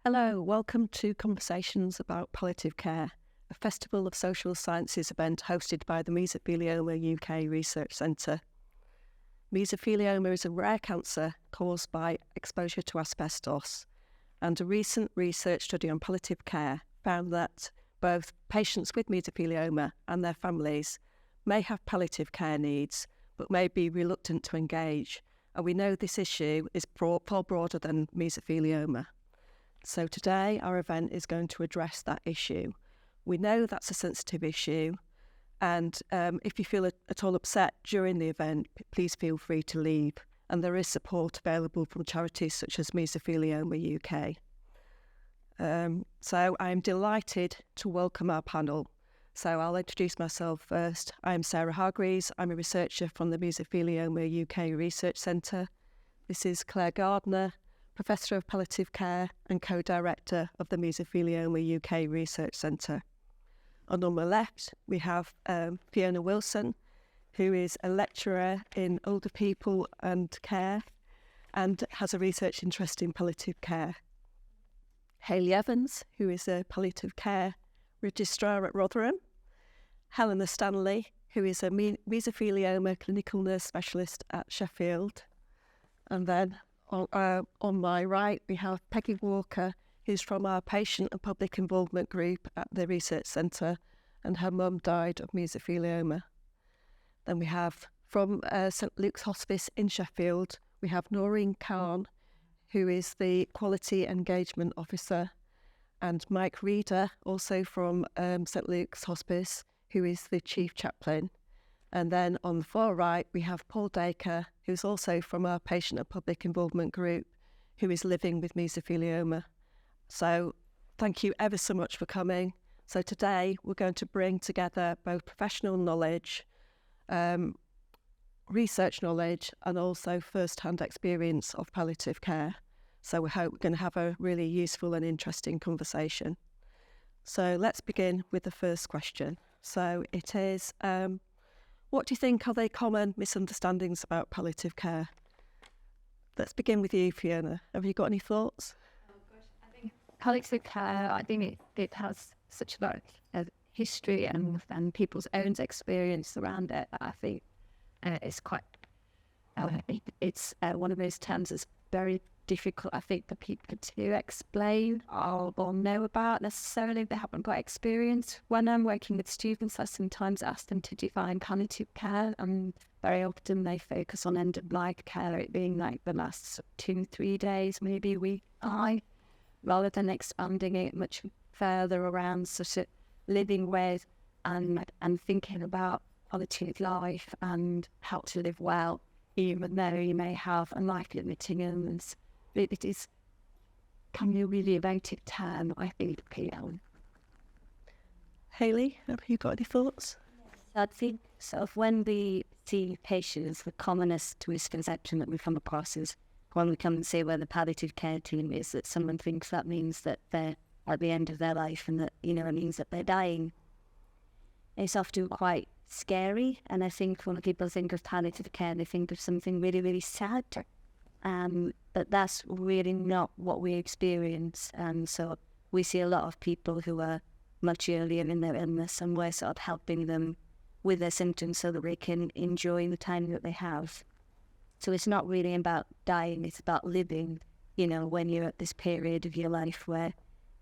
Hello, welcome to Conversations about Palliative Care, a Festival of Social Sciences event hosted by the Mesothelioma UK Research Centre. Mesothelioma is a rare cancer caused by exposure to asbestos, and a recent research study on palliative care found that both patients with mesothelioma and their families may have palliative care needs, but may be reluctant to engage. And we know this issue is far broader than mesothelioma. So today our event is going to address that issue. We know that's a sensitive issue, and if you feel at all upset during the event, please feel free to leave. And there is support available from charities such as Mesothelioma UK. So I'm delighted to welcome our panel. So I'll introduce myself first. I'm Sarah Hargreaves. I'm a researcher from the Mesothelioma UK Research Centre. This is Claire Gardner, Professor of Palliative Care and Co-Director of the Mesothelioma UK Research Centre. And on my left, we have Fiona Wilson, who is a lecturer in older people and care and has a research interest in palliative care. Hayley Evans, who is a palliative care registrar at Rotherham. Helena Stanley, who is a mesothelioma clinical nurse specialist at Sheffield. And then on my right, we have Peggy Walker, who's from our Patient and Public Involvement Group at the Research Centre, and her mum died of mesothelioma. Then we have from St Luke's Hospice in Sheffield, we have Noreen Khan, who is the Quality Engagement Officer, and Mike Reeder, also from St Luke's Hospice, who is the Chief Chaplain. And then on the far right, we have Paul Dacre, who's also from our Patient and Public Involvement Group, who is living with mesothelioma. So thank you ever so much for coming. So today we're going to bring together both professional knowledge, research knowledge, and also first-hand experience of palliative care. So we hope we're going to have a really useful and interesting conversation. So let's begin with the first question. So it is, what do you think are the common misunderstandings about palliative care? Let's begin with you, Fiona. Have you got any thoughts? Oh gosh, I think palliative care, I think it has such a lot of history and people's own experience around it. I think it's quite, it's one of those terms that's very difficult, I think, for people to explain or know about necessarily. They haven't got experience. When I'm working with students, I sometimes ask them to define palliative care, and very often they focus on end-of-life care, it being like the last 2-3 days, maybe a week, rather than expanding it much further around sort of living with and thinking about palliative life and how to live well, even though you may have a life-limiting illness. It is can be a really emotive term, I think. Hayley, have you got any thoughts? So I think sort of when we see patients, the commonest misconception that we come across is when we come and say where the palliative care team is, that someone thinks that means that they're at the end of their life and that, it means that they're dying. It's often quite scary, and I think when people think of palliative care, they think of something really, really sad. But that's really not what we experience. And so we see a lot of people who are much earlier in their illness, and we're sort of helping them with their symptoms so that they can enjoy the time that they have. So it's not really about dying, it's about living, when you're at this period of your life where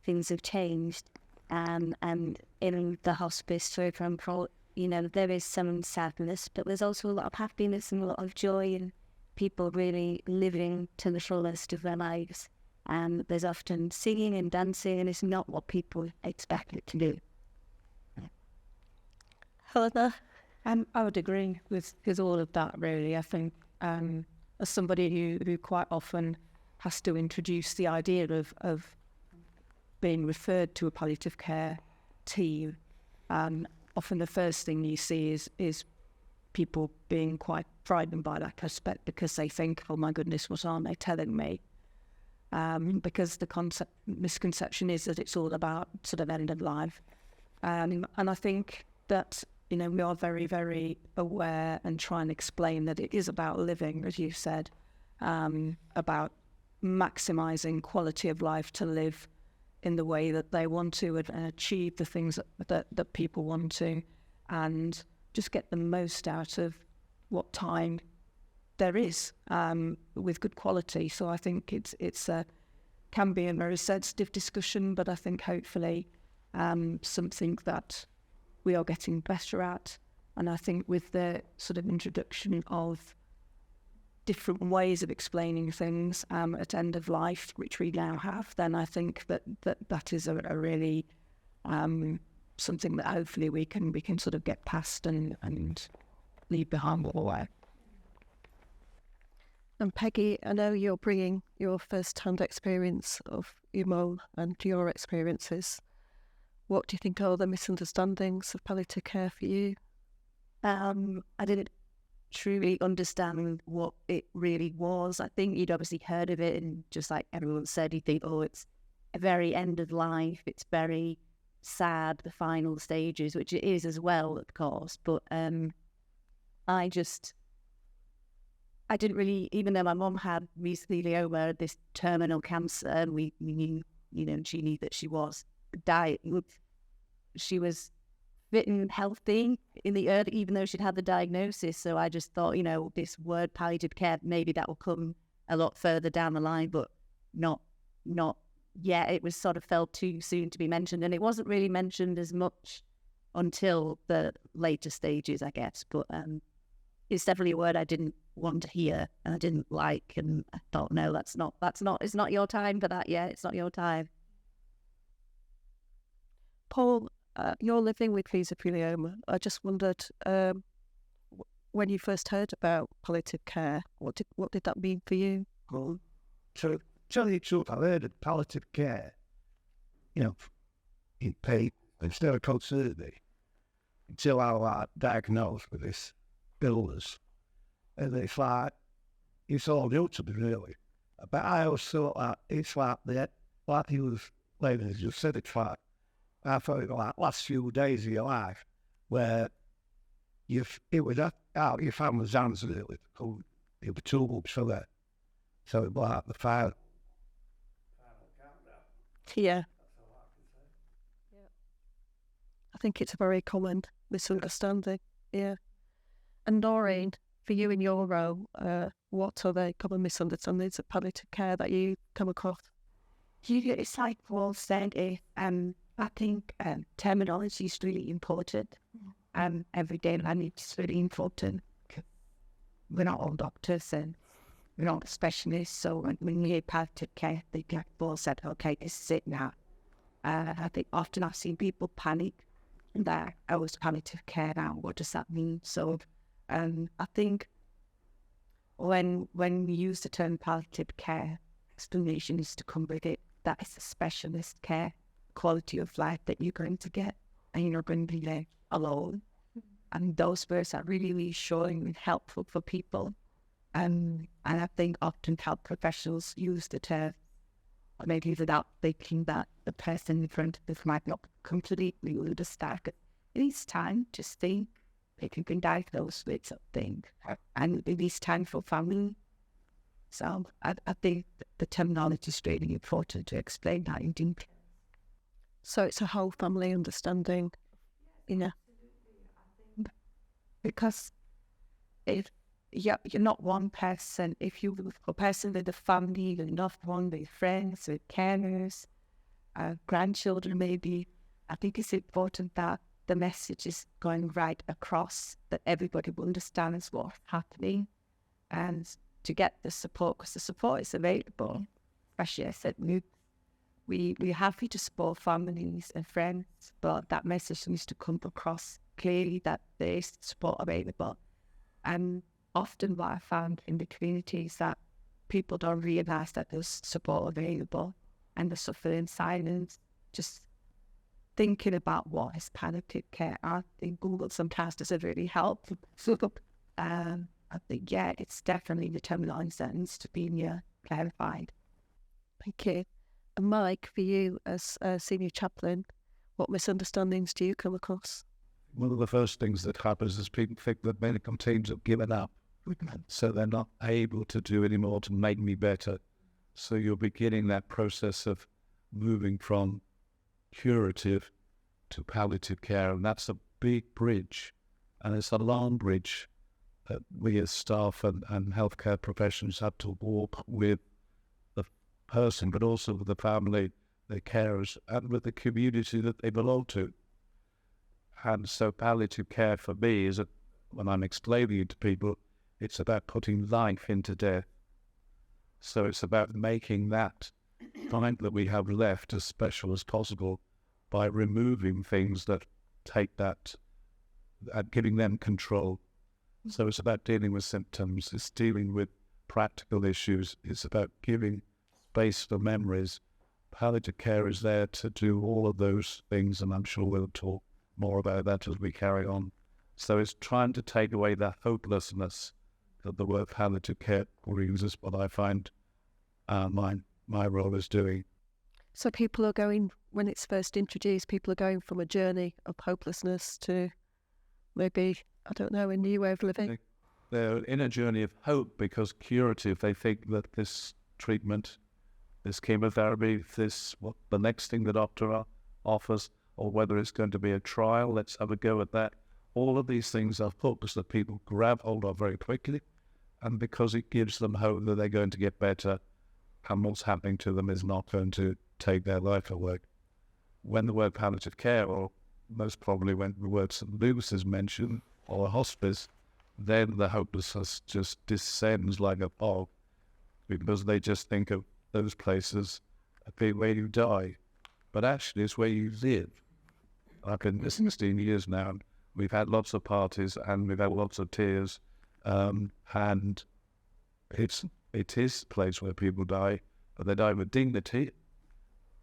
things have changed. And in the hospice, for example, there is some sadness, but there's also a lot of happiness and a lot of joy, and people really living to the fullest of their lives. And there's often singing and dancing, and it's not what people expect it to do. Helena? I would agree with all of that, really. I think as somebody who quite often has to introduce the idea of being referred to a palliative care team, often the first thing you see is people being quite frightened by that aspect, because they think, oh my goodness, what aren't they telling me? Because the misconception is that it's all about sort of end of life. And I think that, we are very, very aware and try and explain that it is about living, as you said, about maximising quality of life to live in the way that they want to and achieve the things that people want to, and just get the most out of what time there is with good quality. So I think it's can be a very sensitive discussion, but I think hopefully something that we are getting better at. And I think with the sort of introduction of different ways of explaining things at end of life, which we now have, then I think that is a really something that hopefully we can sort of get past and leave behind a while. And Peggy, I know you're bringing your first-hand experience of your mum and your experiences. What do you think are the misunderstandings of palliative care for you? I didn't truly understand what it really was. I think you'd obviously heard of it, and just like everyone said, you think, oh, it's a very end of life, it's very sad, the final stages, which it is as well, of course. But I didn't really, even though my mum had mesothelioma, this terminal cancer, and we knew, she knew that she was she was fit and healthy in the early, even though she'd had the diagnosis. So I just thought, this word palliative care, maybe that will come a lot further down the line, but not yet. It was sort of felt too soon to be mentioned, and it wasn't really mentioned as much until the later stages, I guess. But it's definitely a word I didn't want to hear and I didn't like, and I thought, no, it's not your time for that yet. It's not your time. Paul, you're living with mesothelioma. I just wondered, when you first heard about palliative care, what did that mean for you? Well, to tell you the truth, I heard of palliative care, in pain, instead of considered me until I was diagnosed with this illness. And it's like, it's all new to me, really. But I always thought that it's like that, like he was, Labour just said, it's like, I thought it was like last few days of your life where it was out your family's hands, really. It was too much for that. So it was like the final countdown. Yeah. I think it's a very common misunderstanding. Yeah. And Noreen, for you in your role, what are the common misunderstandings of palliative care that you come across? It's like Paul said, I think terminology is really important. Everyday language is really important. We're not all doctors and we're not specialists, so when you hear palliative care, they get Paul said, okay, this is it now. I think often I've seen people panic that I was palliative care now. What does that mean? So I think when we use the term palliative care, explanation is to come with it. That is a specialist care, quality of life that you're going to get, and you're not going to be there alone. And those words are really reassuring and helpful for people. And I think often health professionals use the term maybe without thinking that the person in front of us might not completely understand. It is time to think if you've been diagnosed with something, and it is time for family. So I think the terminology is really important to explain that in detail. So it's a whole family understanding, Because if you're not one person, if you're a person with a family, with a loved one, with friends, with carers, grandchildren maybe, I think it's important that the message is going right across, that everybody understands what's happening, and to get the support, because the support is available. Especially, I said, we're happy to support families and friends, but that message needs to come across clearly that there is support available. And often what I found in the community is that people don't realise that there's support available, and they suffer in silence, just thinking about what is palliative care. I think Google sometimes doesn't really help. So I think, it's definitely the terminology that needs to be clarified. Thank you. And Mike, for you as a senior chaplain, what misunderstandings do you come across? One of the first things that happens is people think that medical teams have given up, so they're not able to do any more to make me better. So you're beginning that process of moving from curative to palliative care, and that's a big bridge, and it's a long bridge that we as staff and healthcare professionals have to walk with the person, but also with the family, their carers, and with the community that they belong to. And so palliative care for me is, when I'm explaining it to people, it's about putting life into death. So it's about making that time that we have left as special as possible by removing things that take that and giving them control. So it's about dealing with symptoms, it's dealing with practical issues, it's about giving space for memories. Palliative care is there to do all of those things, and I'm sure we'll talk more about that as we carry on. So it's trying to take away that hopelessness that the word palliative care brings is what I find my role is doing. So people are going, when it's first introduced, people are going from a journey of hopelessness to maybe, I don't know, a new way of living. They're in a journey of hope because curative, they think that this treatment, this chemotherapy, what the next thing the doctor offers, or whether it's going to be a trial, let's have a go at that. All of these things are hooks that people grab hold of very quickly, and because it gives them hope that they're going to get better, and what's happening to them is not going to take their life away. When the word palliative care, or most probably when the word St. Luke's is mentioned, or a hospice, then the hopelessness just descends like a fog, because they just think of those places as where you die. But actually it's where you live. I've been here 16 years now, and we've had lots of parties, and we've had lots of tears, and it is a place where people die, but they die with dignity.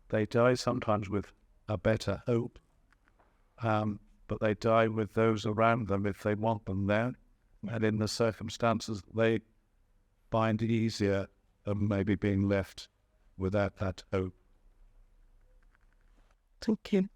They die sometimes with a better hope, but they die with those around them if they want them there, and in the circumstances they find easier than maybe being left without that hope. Thank you.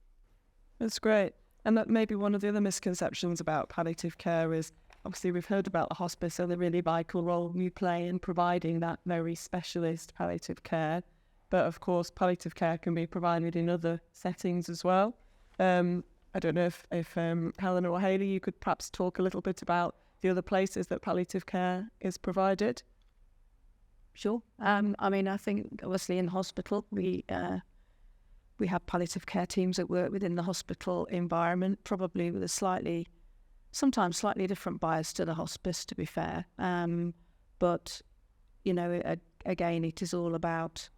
That's great. And that may be one of the other misconceptions about palliative care is, obviously we've heard about the hospice and the really vital role you play in providing that very specialist palliative care. But of course, palliative care can be provided in other settings as well. I don't know if Helen or Hayley, you could perhaps talk a little bit about the other places that palliative care is provided. Sure. I mean, I think obviously in hospital, we have palliative care teams that work within the hospital environment, probably with a sometimes slightly different bias to the hospice, to be fair. But, you know, again, it is all about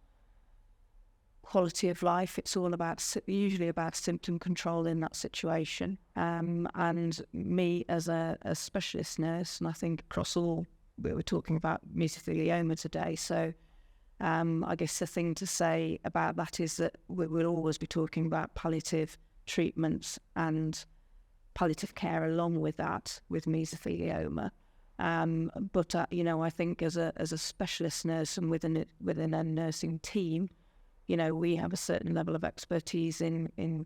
quality of life. It's all about, usually about symptom control in that situation. And me as a specialist nurse, and I think across all, we were talking about mesothelioma today, so I guess the thing to say about that is that we will always be talking about palliative treatments and palliative care along with that, with mesothelioma. But you know, I think as a specialist nurse and within a nursing team, you know, we have a certain level of expertise in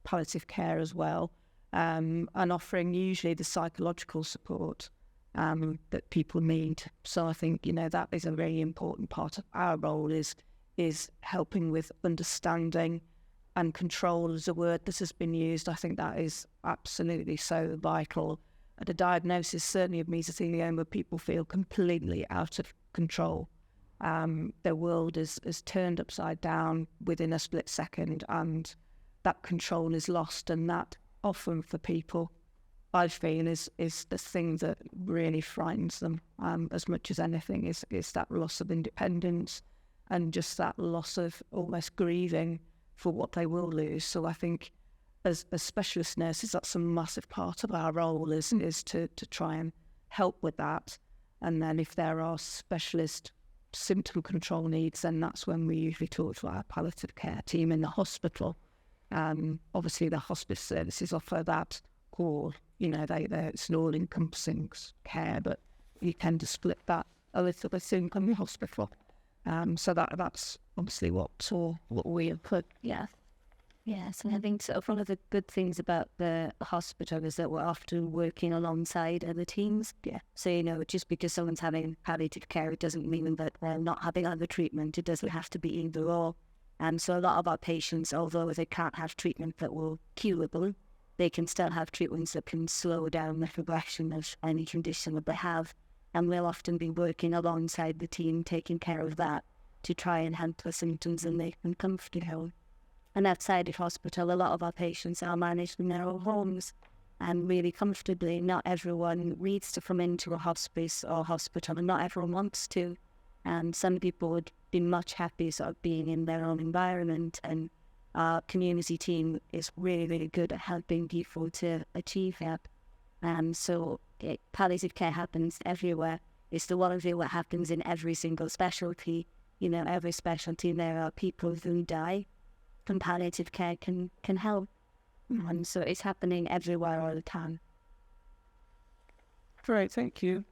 palliative care as well, and offering usually the psychological support that people need. So I think, you know, that is a very important part of our role is helping with understanding, and control is a word that has been used. I think that is absolutely so vital. At a diagnosis, certainly of mesothelioma, people feel completely out of control. Their world is turned upside down within a split second, and that control is lost, and that often for people, I feel, is the thing that really frightens them as much as anything, is that loss of independence and just that loss of almost grieving for what they will lose. So I think as specialist nurses, that's a massive part of our role is to try and help with that. And then if there are specialist symptom control needs, then that's when we usually talk to our palliative care team in the hospital. Obviously the hospice services offer that all, you know, it's an all-encompassing care, but you tend to split that a little bit in the hospital. So that's obviously what we have put. Yeah. Yes, and I think sort of one of the good things about the hospital is that we're often working alongside other teams. Yeah. So, you know, just because someone's having palliative care, it doesn't mean that they're not having other treatment. It doesn't have to be either or. And so a lot of our patients, although they can't have treatment that will curable, they can still have treatments that can slow down the progression of any condition that they have. And we'll often be working alongside the team, taking care of that to try and help the symptoms and make them comfortable. And outside of hospital, a lot of our patients are managed in their own homes and really comfortably. Not everyone needs to come into a hospice or hospital, and not everyone wants to. And some people would be much happier sort of being in their own environment, and our community team is really, really good at helping people to achieve that. So palliative care happens everywhere. It's the one thing that happens in every single specialty. You know, every specialty there are people who die, and palliative care can help. And so it's happening everywhere all the time. Great, thank you.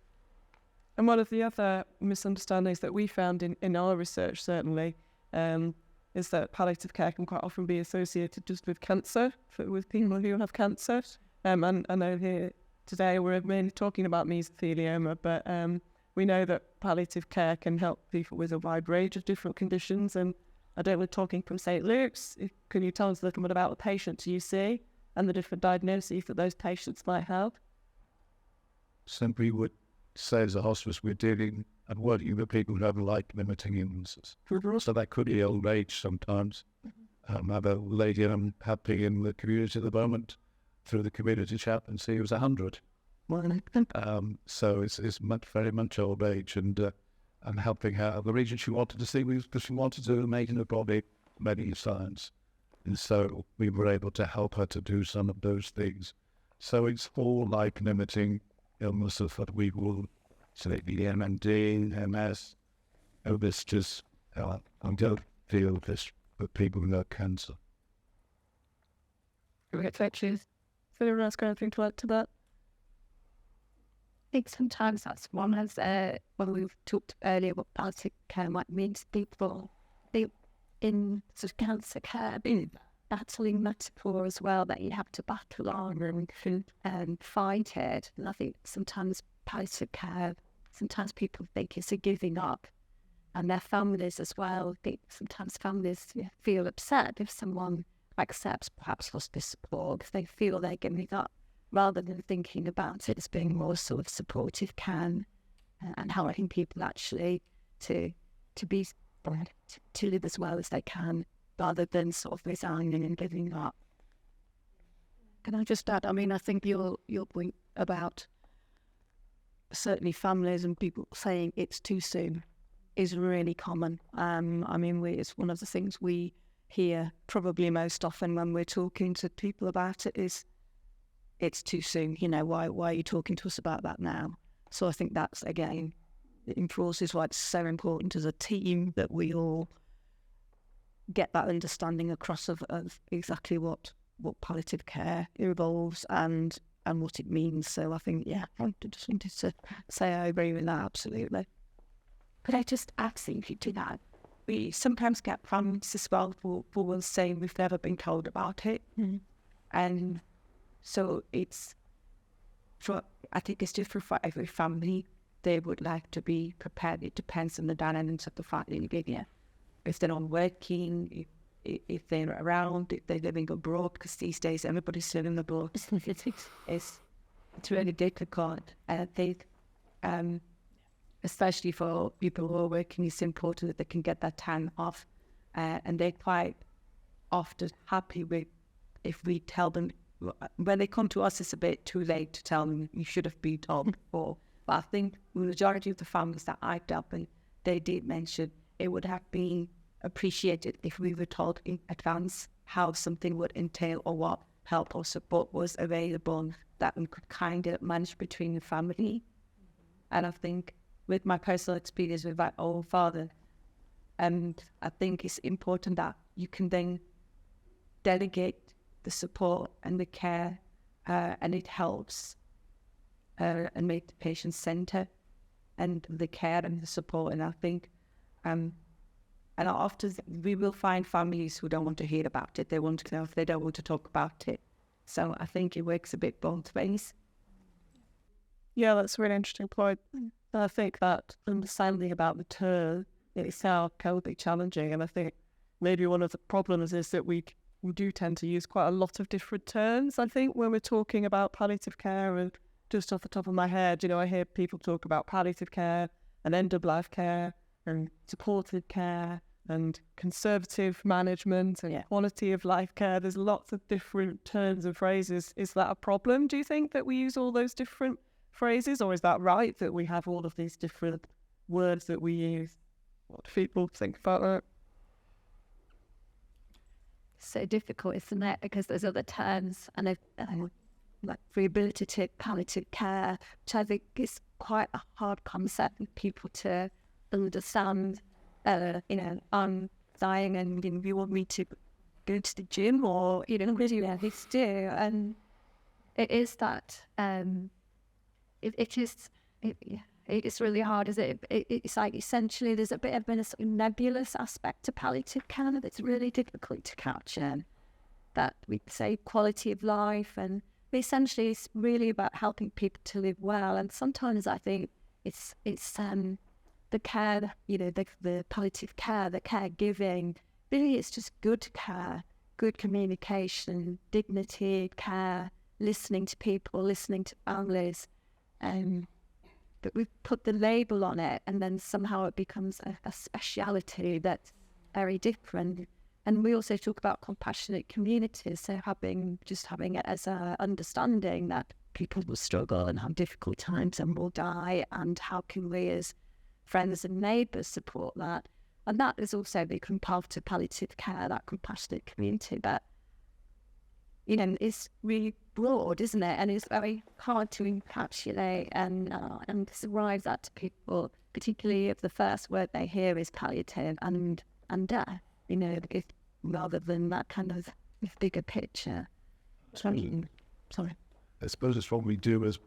And one of the other misunderstandings that we found in our research, certainly, is that palliative care can quite often be associated just with cancer, with people who have cancer. And I know here today we're mainly talking about mesothelioma, but we know that palliative care can help people with a wide range of different conditions. And I don't know, talking from St. Luke's, can you tell us a little bit about the patients you see and the different diagnoses that those patients might have? Simply would say as a hospice we're dealing and working with people who have life-limiting illnesses. So that could be old age sometimes. I have a lady I'm helping in the community at the moment through the community chaplaincy who was 100. So it's very much old age, and I'm helping her. The reason she wanted to see me was because she wanted to make in the body medical science. And so we were able to help her to do some of those things. So it's all life-limiting illnesses that we will say the MND, MS, this just, I don't feel this for people who have cancer. Thank you. Is anyone else got anything to add to that? I think sometimes that's one as when we've talked earlier what palliative care might mean to people. They, in sort of cancer care, battling metaphor as well, that you have to battle on and fight it. And I think sometimes palliative care, sometimes people think it's a giving up, and their families as well. I think sometimes families feel upset if someone accepts perhaps hospice support, because they feel they're giving up, rather than thinking about it as being more sort of supportive care and helping people actually to live as well as they can, rather than sort of resigning and giving up. Can I just add, I mean, I think your point about certainly families and people saying it's too soon is really common. I mean, it's one of the things we hear probably most often when we're talking to people about it is, it's too soon, you know, why are you talking to us about that now? So I think that's, again, it enforces why it's so important as a team that we all get that understanding across of exactly what palliative care involves and what it means. So I think, I just wanted to say I agree with that, absolutely. Could I just ask you to that? We sometimes get families as well who will say we've never been told about it. Mm-hmm. And so I think it's different for every family. They would like to be prepared. It depends on the dynamics of the family. If they're not working, if they're around, if they're living abroad, because these days everybody's living abroad. It's really difficult. And I think, especially for people who are working, it's important that they can get that time off. And they're quite often happy with if we tell them, when they come to us, it's a bit too late to tell them you should have been told before. But I think the majority of the families that I've dealt with, they did mention it would have been appreciated if we were told in advance how something would entail or what help or support was available that we could kind of manage between the family. And I think with my personal experience with my own father, and I think it's important that you can then delegate the support and the care, and it helps and make the patient centre and the care and the support. And I think, and often we will find families who don't want to hear about it. They want to know if they don't want to talk about it. So I think it works a bit both ways. Yeah, that's a really interesting point. And I think that understanding about the term itself can be challenging. And I think maybe one of the problems is that we do tend to use quite a lot of different terms, I think, when we're talking about palliative care. And just off the top of my head, I hear people talk about palliative care and end-of-life care and supportive care and conservative management and quality of life care. There's lots of different terms and phrases. Is that a problem, do you think, that we use all those different phrases, or is that right that we have all of these different words that we use? What do people think about that? So difficult, isn't it? Because there's other terms, and like rehabilitative palliative care, which I think is quite a hard concept for people to understand. I'm dying and you want me to go to the gym, or what do you want me to do? And it is that it's really hard, is it? It's like essentially there's a bit of a sort of nebulous aspect to palliative care that's really difficult to capture. That we say quality of life, and essentially it's really about helping people to live well. And sometimes I think it's the care, the palliative care, the caregiving, really it's just good care, good communication, dignity, care, listening to people, listening to families. But we've put the label on it, and then somehow it becomes a speciality that's very different. And we also talk about compassionate communities, so having it as a understanding that people will struggle and have difficult times and will die, and how can we as friends and neighbours support that. And that is also become part of palliative care, that compassionate community. But it's really broad, isn't it? And it's very hard to encapsulate and arrive that to people, particularly if the first word they hear is palliative and death, rather than that kind of bigger picture. Sorry. I suppose it's what we do as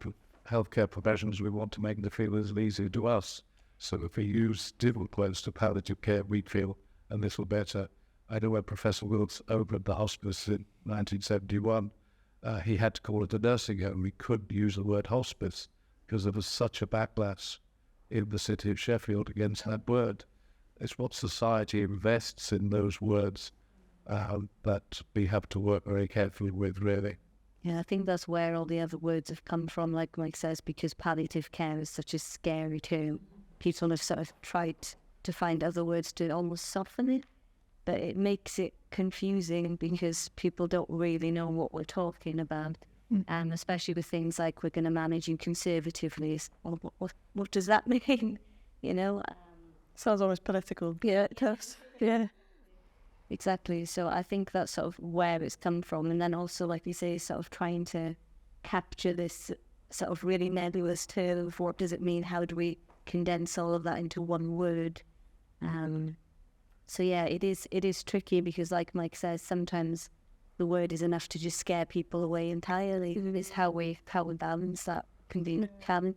healthcare professionals. We want to make the feel as easy to us. So if we use different words to palliative care, we feel a little better. I know when Professor Wilkes opened the hospice in 1971, he had to call it a nursing home. We couldn't use the word hospice because there was such a backlash in the city of Sheffield against that word. It's what society invests in those words that we have to work very carefully with, really. Yeah, I think that's where all the other words have come from, like Mike says, because palliative care is such a scary term. People have sort of tried to find other words to almost soften it, but it makes it confusing because people don't really know what we're talking about. Especially with things like we're going to manage you conservatively. What does that mean? Sounds almost political. Yeah, it does. Yeah. Exactly. So I think that's sort of where it's come from. And then also, like you say, sort of trying to capture this sort of really nebulous term of what does it mean? How do we condense all of that into one word? So yeah, it is tricky because, like Mike says, sometimes the word is enough to just scare people away entirely. It's how we balance that can be challenging.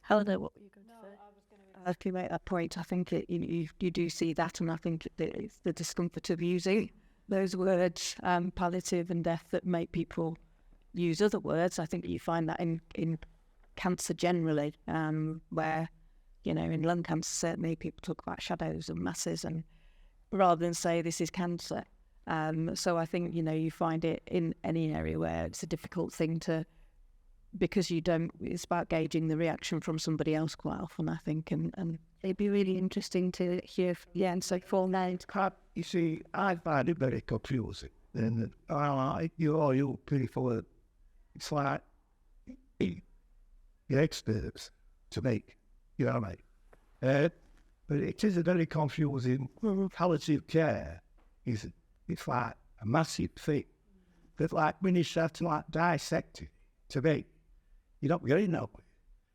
Helena, what were you going to say? If you make that point, I think you do see that, and I think it's the discomfort of using those words, palliative and death, that make people use other words. I think you find that in cancer generally, where, in lung cancer certainly people talk about shadows and masses, and rather than say this is cancer. So I think, you find it in any area where it's a difficult thing to, because it's about gauging the reaction from somebody else quite often, I think, and it'd be really interesting to hear. And so for now, You see, I find it very confusing. And you're people, it's like your experts to make, you know what I mean? But it is a very confusing. Palliative care it's like a massive thing that, like, when you have to dissect it to make, you're not getting nowhere.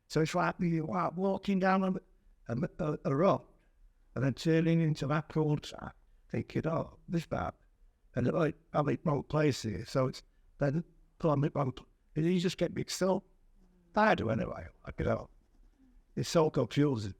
So it's like you're walking down a road and then turning into that cul-de-sac, thinking, oh, this bad, and I'm in the wrong place here. So it's then I'm in wrong place. And you just get mixed up. I do anyway. It's so confusing.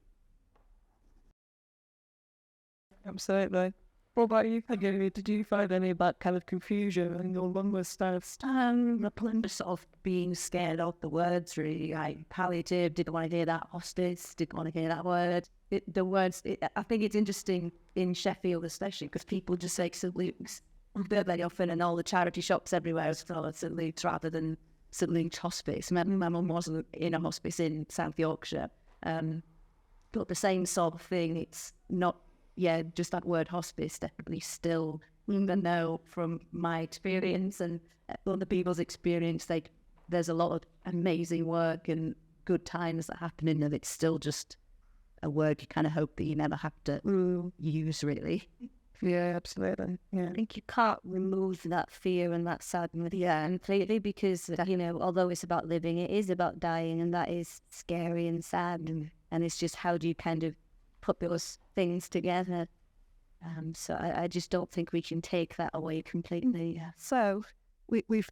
Absolutely. What about you? Did you find any of that kind of confusion and your one was stuff? The plan sort of being scared of the words, really. Like palliative, didn't want to hear that. Hospice, didn't want to hear that word. I think it's interesting in Sheffield, especially because people just say St Luke's very often, and all the charity shops everywhere is called St Luke's rather than St Luke's Hospice. My mum wasn't in a hospice in South Yorkshire, but the same sort of thing. It's not, just that word hospice definitely still, even though from my experience and other people's experience, there's a lot of amazing work and good times that happen in it. It's still just a word you kind of hope that you never have to use, really. Yeah, absolutely. Yeah. I think you can't remove that fear and that sadness completely because, although it's about living, it is about dying, and that is scary and sad. And it's just how do you kind of put those things together? So I just don't think we can take that away completely. Yeah. So we've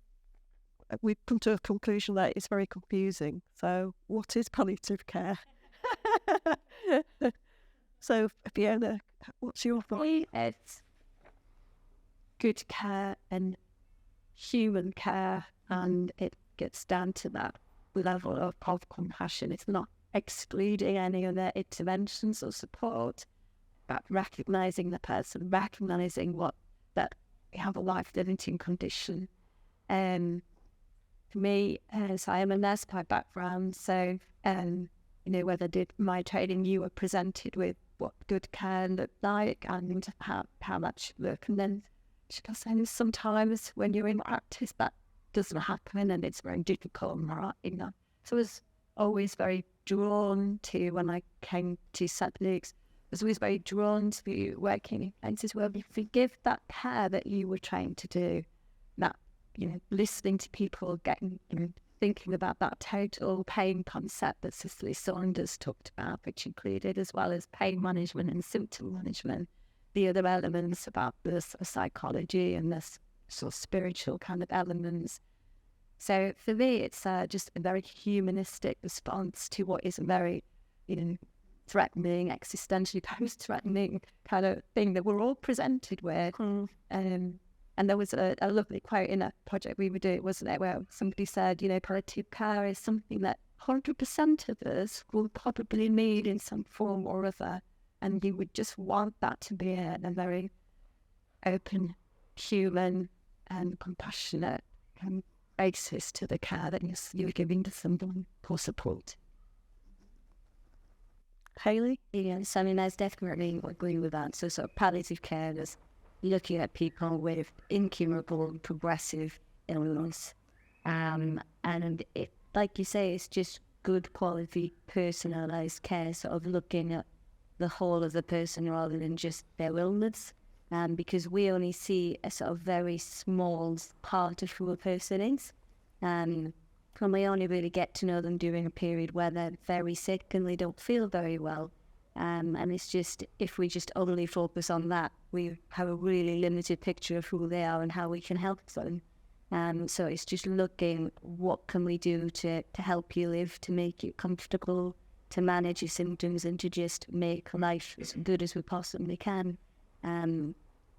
come to a conclusion that it's very confusing. So what is palliative care? So Fiona, what's your thought? It's good care and human care, and it gets down to that level of compassion. It's not excluding any of their interventions or support, but recognising the person, recognising that they have a life-limiting condition. For me, as I am a nurse by background, so whether did my training, you were presented with what good care looked like and how that should look. And then sometimes when you're in practice, that doesn't happen and it's very difficult. So I was always very drawn to, when I came to St Luke's, I was always very drawn to working in places where we forgive that care that you were trying to do, that, listening to people, thinking about that total pain concept that Cicely Saunders talked about, which included, as well as pain management and symptom management, the other elements about the sort of psychology and the sort of spiritual kind of elements. So for me, it's just a very humanistic response to what is a very, threatening, existentially post-threatening kind of thing that we're all presented with. And there was a lovely quote in a project we were doing, wasn't it, where somebody said, palliative care is something that 100% of us will probably need in some form or other. And you would just want that to be a very open, human and compassionate basis to the care that you're giving to someone for support. Hayley? Yes, I definitely agree with that. So sort of palliative care is looking at people with incurable, progressive illness. And it, like you say, it's just good quality, personalised care, sort of looking at the whole of the person rather than just their illness. Because we only see a sort of very small part of who a person is. And we only really get to know them during a period where they're very sick and they don't feel very well. And it's just, if we just only focus on that, we have a really limited picture of who they are and how we can help them. So it's just looking, what can we do to help you live, to make you comfortable, to manage your symptoms, and to just make life as good as we possibly can. And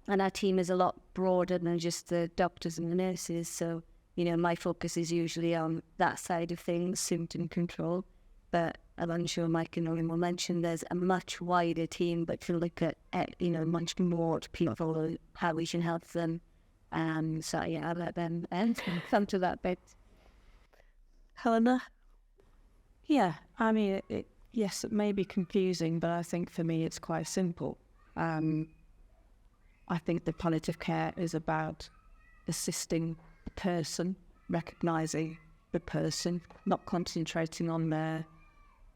our team is a lot broader than just the doctors and the nurses. So, my focus is usually on that side of things, symptom control. But I'm sure Mike and Noreen will mention there's a much wider team, but to look at much more people and how we can help them. So I'll let them come to that bit. Helena? Yeah, yes, it may be confusing, but I think for me it's quite simple. I think the palliative care is about assisting the person, recognising the person, not concentrating on their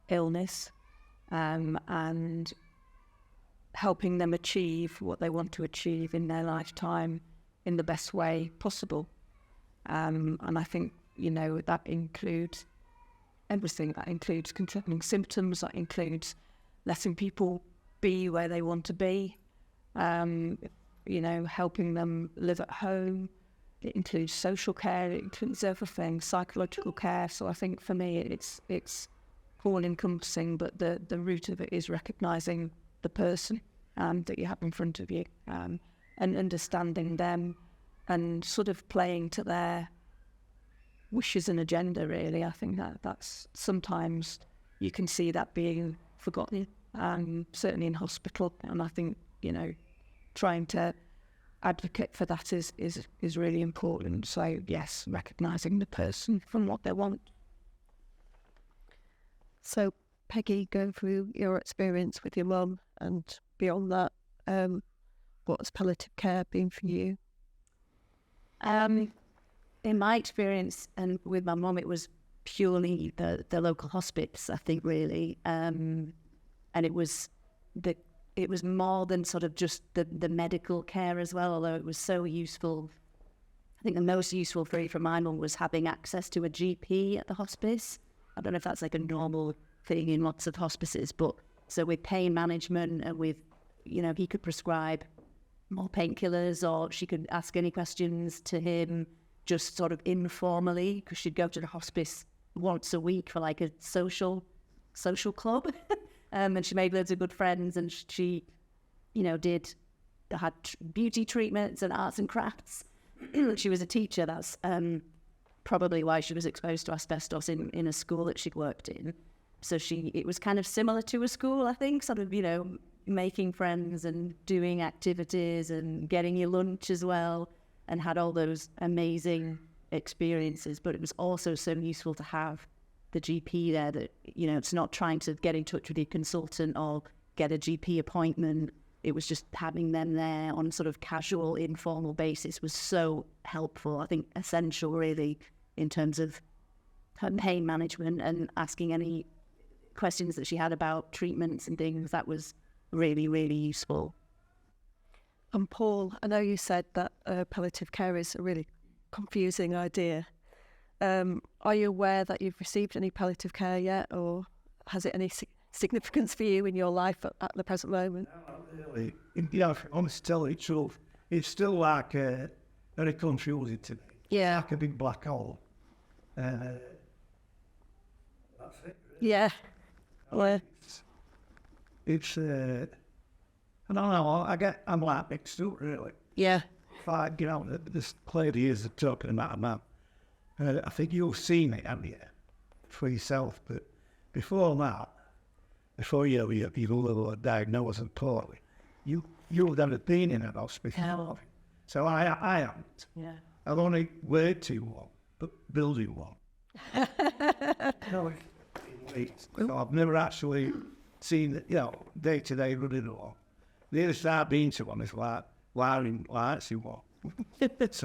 illness, and helping them achieve what they want to achieve in their lifetime in the best way possible. And I think, that includes everything. That includes controlling symptoms, that includes letting people be where they want to be, helping them live at home. It includes social care, it includes everything, psychological care. So I think for me it's all encompassing, but the root of it is recognising the person that you have in front of you. and understanding them and sort of playing to their wishes and agenda, really. I think that's sometimes you can see that being forgotten, certainly in hospital. And I think, trying to advocate for that is really important. So yes, recognising the person from what they want. So Peggy, going through your experience with your mum and beyond that, what has palliative care been for you? In my experience and with my mum, it was purely the local hospice, I think, really. And it was more than sort of just the medical care as well, although it was so useful. I think the most useful for my mum was having access to a GP at the hospice. I don't know if that's like a normal thing in lots of hospices, but so with pain management and with, he could prescribe more painkillers, or she could ask any questions to him just sort of informally, because she'd go to the hospice once a week for like a social club. And she made loads of good friends, and she, had beauty treatments and arts and crafts. She was a teacher. That's probably why she was exposed to asbestos in a school that she'd worked in. So it was kind of similar to a school, I think, sort of, making friends and doing activities and getting your lunch as well, and had all those amazing experiences. But it was also so useful to have the GP there that, it's not trying to get in touch with your consultant or get a GP appointment. It was just having them there on a sort of casual, informal basis was so helpful. I think essential, really, in terms of her pain management and asking any questions that she had about treatments and things. That was really, really useful. And Paul, I know you said that palliative care is a really confusing idea. Are you aware that you've received any palliative care yet, or has it any significance for you in your life at the present moment? No, not really. If I honestly tell the truth, it's still like very confusing to me. Yeah. Like a big black hole. That's it. Really. Yeah. Well, It's I don't know. I'm like mixed up, really. yeah. If I this lady is talking about a man. I think you've seen it, haven't you, for yourself? But before that, before you were diagnosed and poorly, you would have been in an hospital. Yeah. So I haven't. Yeah. I've only worked to one, but building one. So I've never actually seen, day to day running one. The other side I've been to one is like wiring lights in one. So it's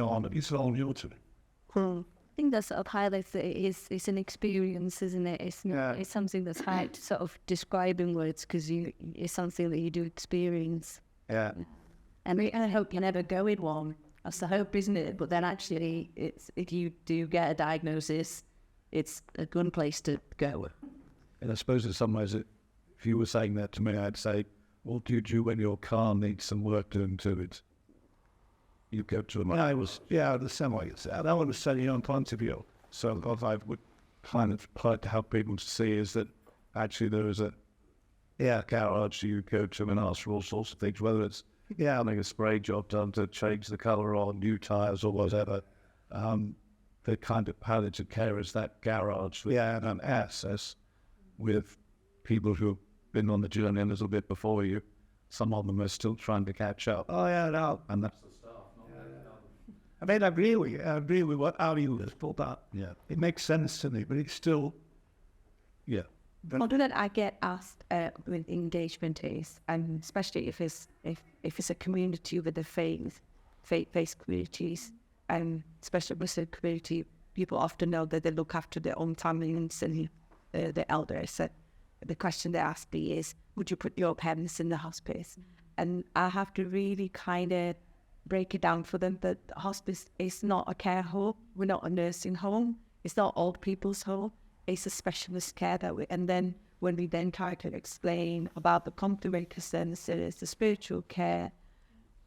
all new to me. I think that sort of highlights that it's an experience, isn't it? It's not, It's something that's hard to sort of describe in words, because it's something that you do experience. Yeah. And I hope you never go in one. That's the hope, isn't it? But then actually, if you do get a diagnosis, it's a good place to go. And I suppose in some ways, if you were saying that to me, I'd say, what do you do when your car needs some work done to it? You go to the same way you said. I want to say your own point of view. So what I would kind of try to help people to see is that actually there is a garage you go to and ask for all sorts of things, whether it's having a spray job done to change the colour or new tyres or whatever. The kind of palliative care is that garage and access with people who've been on the journey a little bit before you. Some of them are still trying to catch up. Oh, yeah, no. And that's I mean, I agree with you. I agree with how you put that. Yeah. It makes sense to me, but it's still, One that I get asked with engagement is, and especially if it's a community with the faith-based communities, and especially Muslim community, people often know that they look after their own families and the elders. So the question they ask me is, would you put your parents in the hospice? And I have to really kind of break it down for them that hospice is not a care home. We're not a nursing home. It's not old people's home. It's a specialist care and then when we then try to explain about the complementary services, the spiritual care,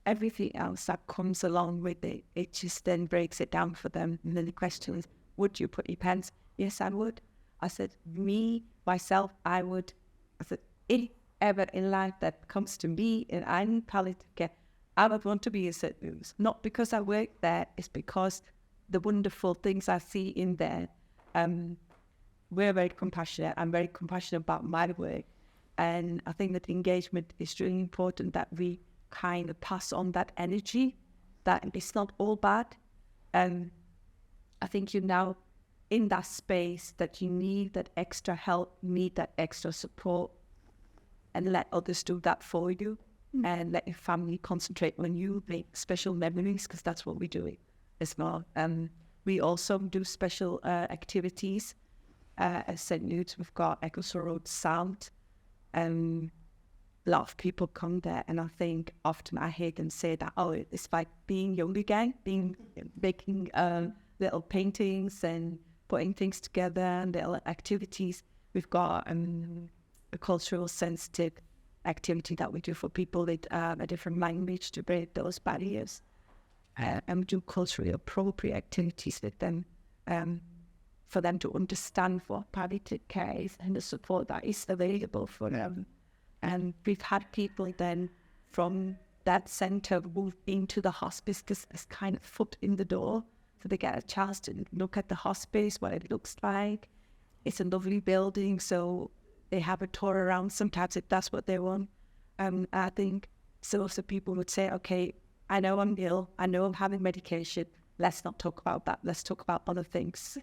everything else that comes along with it, it just then breaks it down for them. And then the question is, would you put your parents? Yes, I would. I said, myself, I would. I said, if ever in life that comes to me and I need palliative care, I would want to be in St. Louis, not because I work there, it's because the wonderful things I see in there. We're very compassionate. I'm very compassionate about my work. And I think that engagement is really important, that we kind of pass on that energy, that it's not all bad. And I think you're now in that space that you need that extra help, need that extra support, and let others do that for you. And let your family concentrate on you, make special memories, because that's what we do as well. We also do special activities. At St. Luke's, we've got Eccleston Road Sound. A lot of people come there, and I think often I hear them say that, oh, it's like being young again, making little paintings and putting things together and little activities. We've got a cultural sensitive activity that we do for people with a different language to break those barriers. And we do culturally appropriate activities with them for them to understand what palliative care is and the support that is available for them. And we've had people then from that centre move into the hospice because it's kind of foot in the door. So they get a chance to look at the hospice, what it looks like. It's a lovely building, so they have a tour around sometimes if that's what they want. I think so people would say, okay, I know I'm ill, I know I'm having medication, let's not talk about that, let's talk about other things.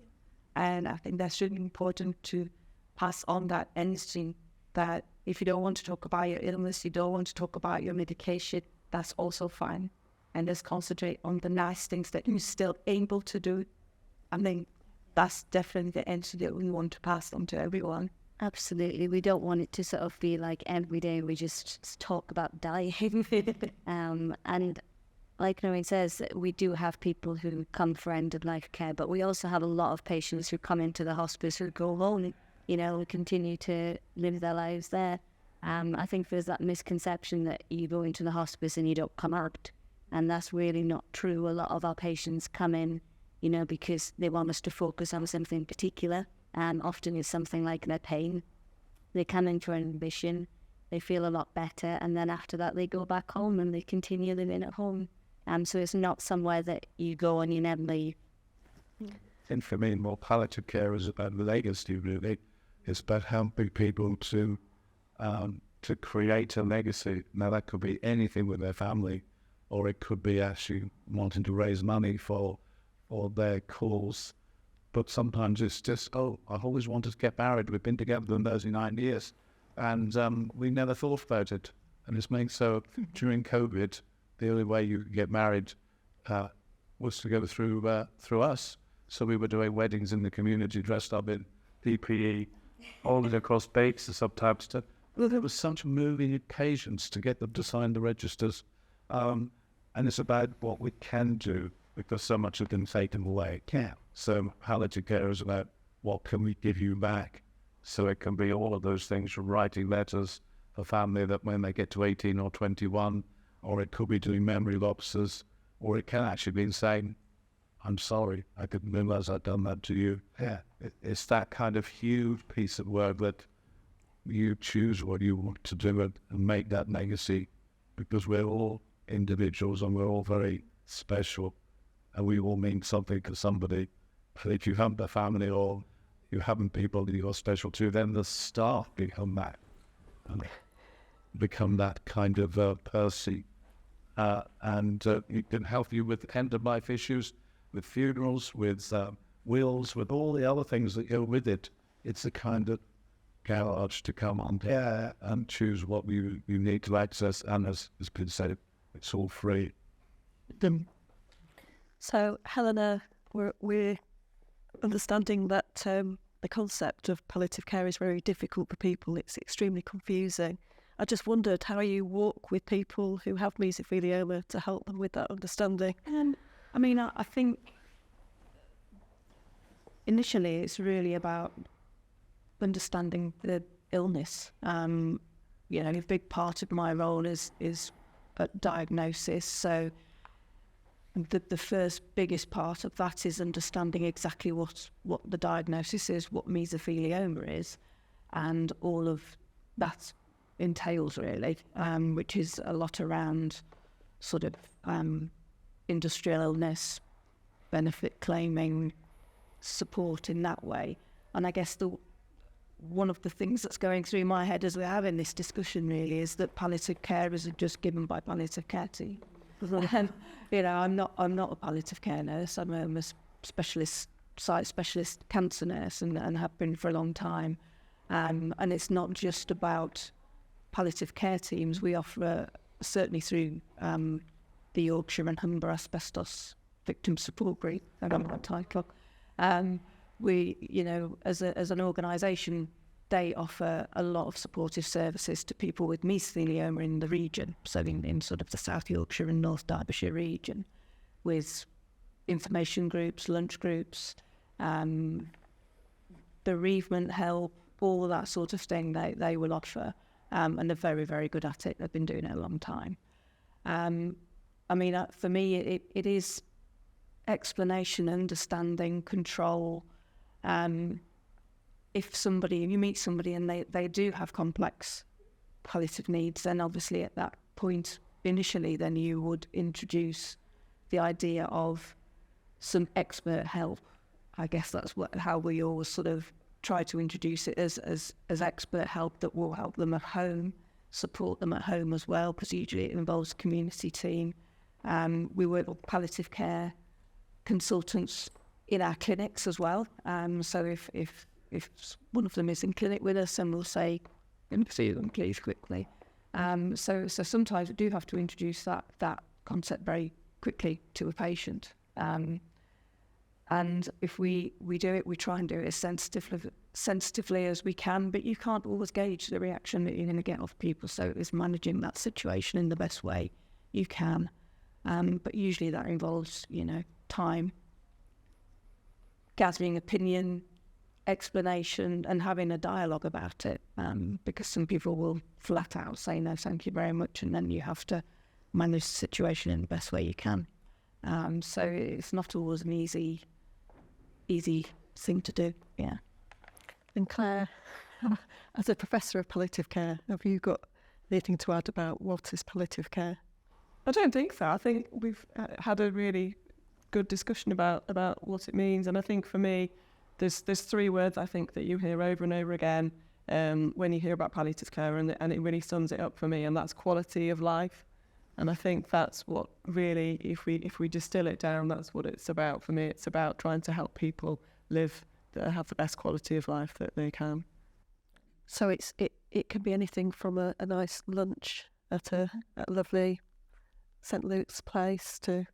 And I think that's really important to pass on that energy, that if you don't want to talk about your illness, you don't want to talk about your medication, that's also fine. And just concentrate on the nice things that you're still able to do. I think that's definitely the energy that we want to pass on to everyone. Absolutely. We don't want it to sort of be like every day we just talk about dying. And like Noreen says, we do have people who come for end-of-life care, but we also have a lot of patients who come into the hospice who go home, and continue to live their lives there. I think there's that misconception that you go into the hospice and you don't come out. And that's really not true. A lot of our patients come in, because they want us to focus on something particular. Often it's something like their pain. They come in for an admission, they feel a lot better, and then after that they go back home and they continue living at home. So it's not somewhere that you go and you never leave. I think for me, more palliative care is about legacy, really. It's about helping people to create a legacy. Now, that could be anything with their family, or it could be actually wanting to raise money for their cause. But sometimes it's just, I've always wanted to get married. We've been together for 39 years, and we never thought about it. And it's made so during COVID, the only way you could get married was to go through us. So we were doing weddings in the community, dressed up in PPE, holding across bases sometimes. There was such moving occasions to get them to sign the registers. And it's about what we can do, because so much has been taken away. Yeah. So palliative care is about what can we give you back. So it can be all of those things, from writing letters for family that when they get to 18 or 21, or it could be doing memory lobsters, or it can actually be saying, I'm sorry, I didn't realize I'd done that to you. Yeah. It's that kind of huge piece of work that you choose what you want to do and make that legacy, because we're all individuals and we're all very special, and we all mean something to somebody. But if you have a family or you haven't people that you're special to, then the staff become that kind of person. And it can help you with end-of-life issues, with funerals, with wills, with all the other things that go with it. It's a kind of garage to come on and choose what you need to access. And as has been said, it's all free. So, Helena, we're understanding that the concept of palliative care is very difficult for people. It's extremely confusing. I just wondered how you walk with people who have mesothelioma to help them with that understanding. I think initially it's really about understanding the illness. A big part of my role is a diagnosis. So the first biggest part of that is understanding exactly what the diagnosis is, what mesothelioma is, and all of that entails really, which is a lot around sort of industrial illness benefit claiming support in that way. And I guess one of the things that's going through my head as we're having this discussion really is that palliative care isn't just given by palliative care team. And, I'm not a palliative care nurse. I'm a site specialist cancer nurse and have been for a long time. And it's not just about palliative care teams. We offer, certainly through the Yorkshire and Humber Asbestos Victim Support Group, I don't know that title. We, as an organisation, they offer a lot of supportive services to people with mesothelioma in the region, so in sort of the South Yorkshire and North Derbyshire region, with information groups, lunch groups, bereavement help, all that sort of thing they will offer, and they're very, very good at it. They've been doing it a long time. For me, it is explanation, understanding, control. If you meet somebody and they do have complex palliative needs, then obviously at that point initially then you would introduce the idea of some expert help. I guess that's how we always sort of try to introduce it as expert help that will help them at home, support them at home as well, because usually it involves a community team. We work with palliative care consultants in our clinics as well. So if one of them is in clinic with us, and we'll say, "Can you see them, please, quickly." So sometimes we do have to introduce that concept very quickly to a patient. And if we do it, we try and do it as sensitively as we can, but you can't always gauge the reaction that you're going to get off people. So it's managing that situation in the best way you can. But usually that involves, time, gathering opinion, explanation, and having a dialogue about it. Because some people will flat out say, "No, thank you very much," and then you have to manage the situation in the best way you can. So it's not always an easy thing to do. Yeah. And Claire, as a professor of palliative care, have you got anything to add about what is palliative care? I don't think so. I think we've had a really good discussion about what it means, and I think for me, there's three words I think that you hear over and over again when you hear about palliative care, and it really sums it up for me, and that's quality of life. And I think that's what really, if we distill it down, that's what it's about for me. It's about trying to help people have the best quality of life that they can. So it can be anything from a nice lunch at a lovely St Luke's place to,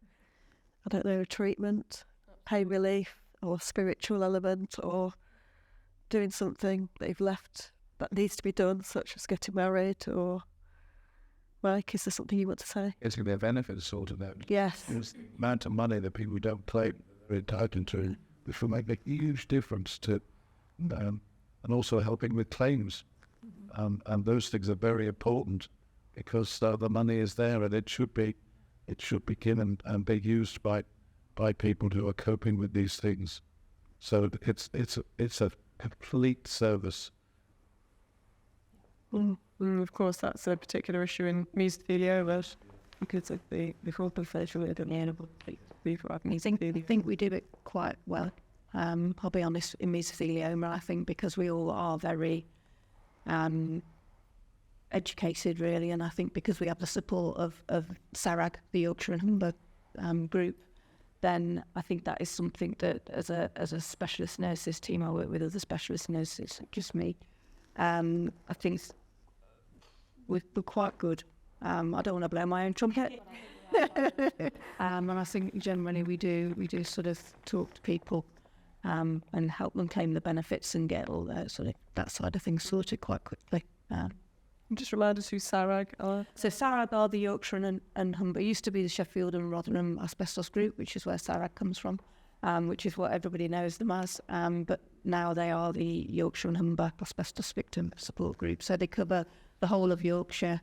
I don't know, a treatment, pain relief, or spiritual element, or doing something that you've left that needs to be done, such as getting married. Or Mike, is there something you want to say? It's going to be a benefit sort of that. Yes. The amount of money that people don't claim they're entitled to, which will make a huge difference to, and also helping with claims. And those things are very important, because the money is there, and it should be given and be used by people who are coping with these things. So it's a complete service. Of course, that's a particular issue in mesothelioma, because of the compensation with people. I think we do it quite well. I'll be honest, in mesothelioma, I think because we all are very educated, really, and I think because we have the support of SARAG, the Yorkshire and Humber group, then I think that is something that as a specialist nurses team, I work with other specialist nurses, just me. I think we're quite good. I don't want to blow my own trumpet. And I think generally we do sort of talk to people and help them claim the benefits and get all that side of things sorted quite quickly. Just remind us who SARAG are. So SARAG are the Yorkshire and Humber. It used to be the Sheffield and Rotherham Asbestos Group, which is where SARAG comes from, which is what everybody knows them as. But now they are the Yorkshire and Humber Asbestos Victim Support Group. So they cover the whole of Yorkshire,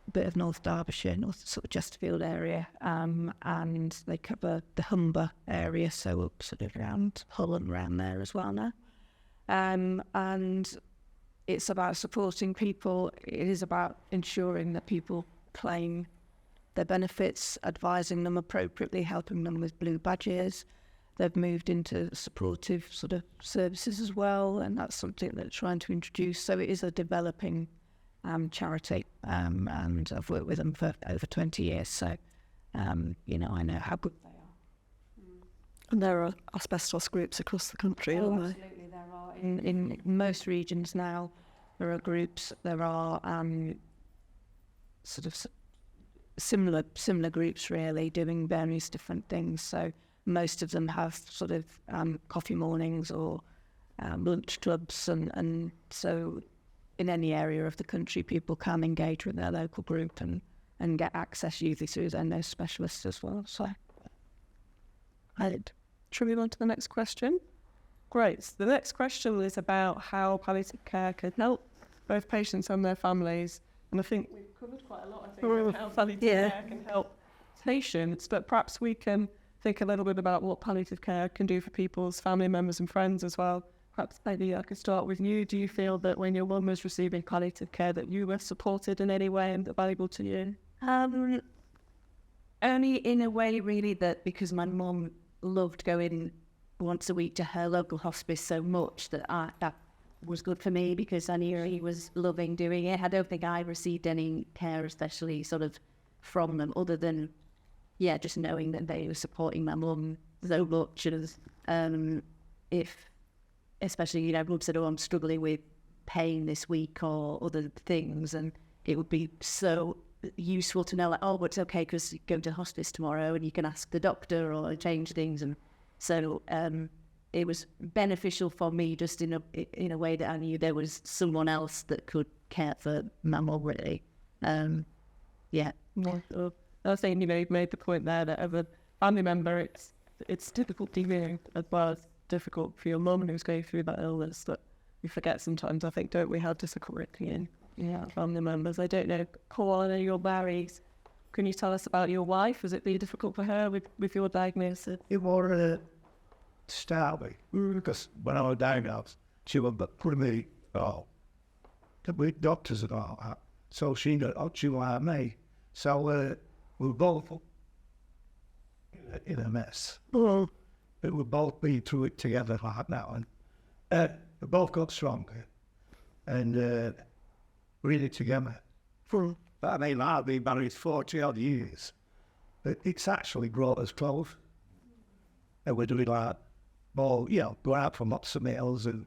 a bit of North Derbyshire, North sort of Chesterfield area, and they cover the Humber area, so up sort of around Hull and around there as well now. And it's about supporting people. It is about ensuring that people claim their benefits, advising them appropriately, helping them with blue badges. They've moved into supportive sort of services as well, and that's something they're trying to introduce. So it is a developing charity, and I've worked with them for over 20 years. So, you know, I know how good they are. And there are asbestos groups across the country, aren't there? Absolutely, there are. In most regions now, there are groups. There are sort of similar groups, really, doing various different things. So most of them have sort of coffee mornings or lunch clubs, and so in any area of the country, people can engage with their local group and get access usually through their nurse specialists as well. So, Should we move on to the next question? Great. So the next question is about how palliative care can help both patients and their families. And I think we've covered quite a lot, I think, of how palliative care can help patients, but perhaps we can think a little bit about what palliative care can do for people's family members and friends as well. Perhaps maybe I could start with you. Do you feel that when your mum was receiving palliative care that you were supported in any way and valuable to you? Only in a way, really, that because my mum loved going once a week to her local hospice so much that that was good for me, because I knew he was loving doing it. I don't think I received any care, especially sort of from them, other than, yeah, just knowing that they were supporting my mum so much. And if, especially, you know, mum said, oh, I'm struggling with pain this week or other things, and it would be so useful to know, like, oh, but it's okay because you're going to hospice tomorrow and you can ask the doctor or change things. And so it was beneficial for me just in a way that I knew there was someone else that could care for my mum, really. Yeah. I think, you know, you've made the point there that as a family member, it's difficult to hear as well as difficult for your mum who's going through that illness, that we forget sometimes, I think, don't we, how difficult it can be. Family members. I don't know, Paul, I know you're married. Can you tell us about your wife? Was it really difficult for her with your diagnosis? It was start with, because when I was diagnosed, she was putting me, with doctors and all that. So she was like me. So we were both in a mess. But we've both been through it together like now. And we both got stronger and really together. But I mean, I've been married 40 odd years. But it's actually brought us close. And we're doing like, well, you know, go out for lots of meals and,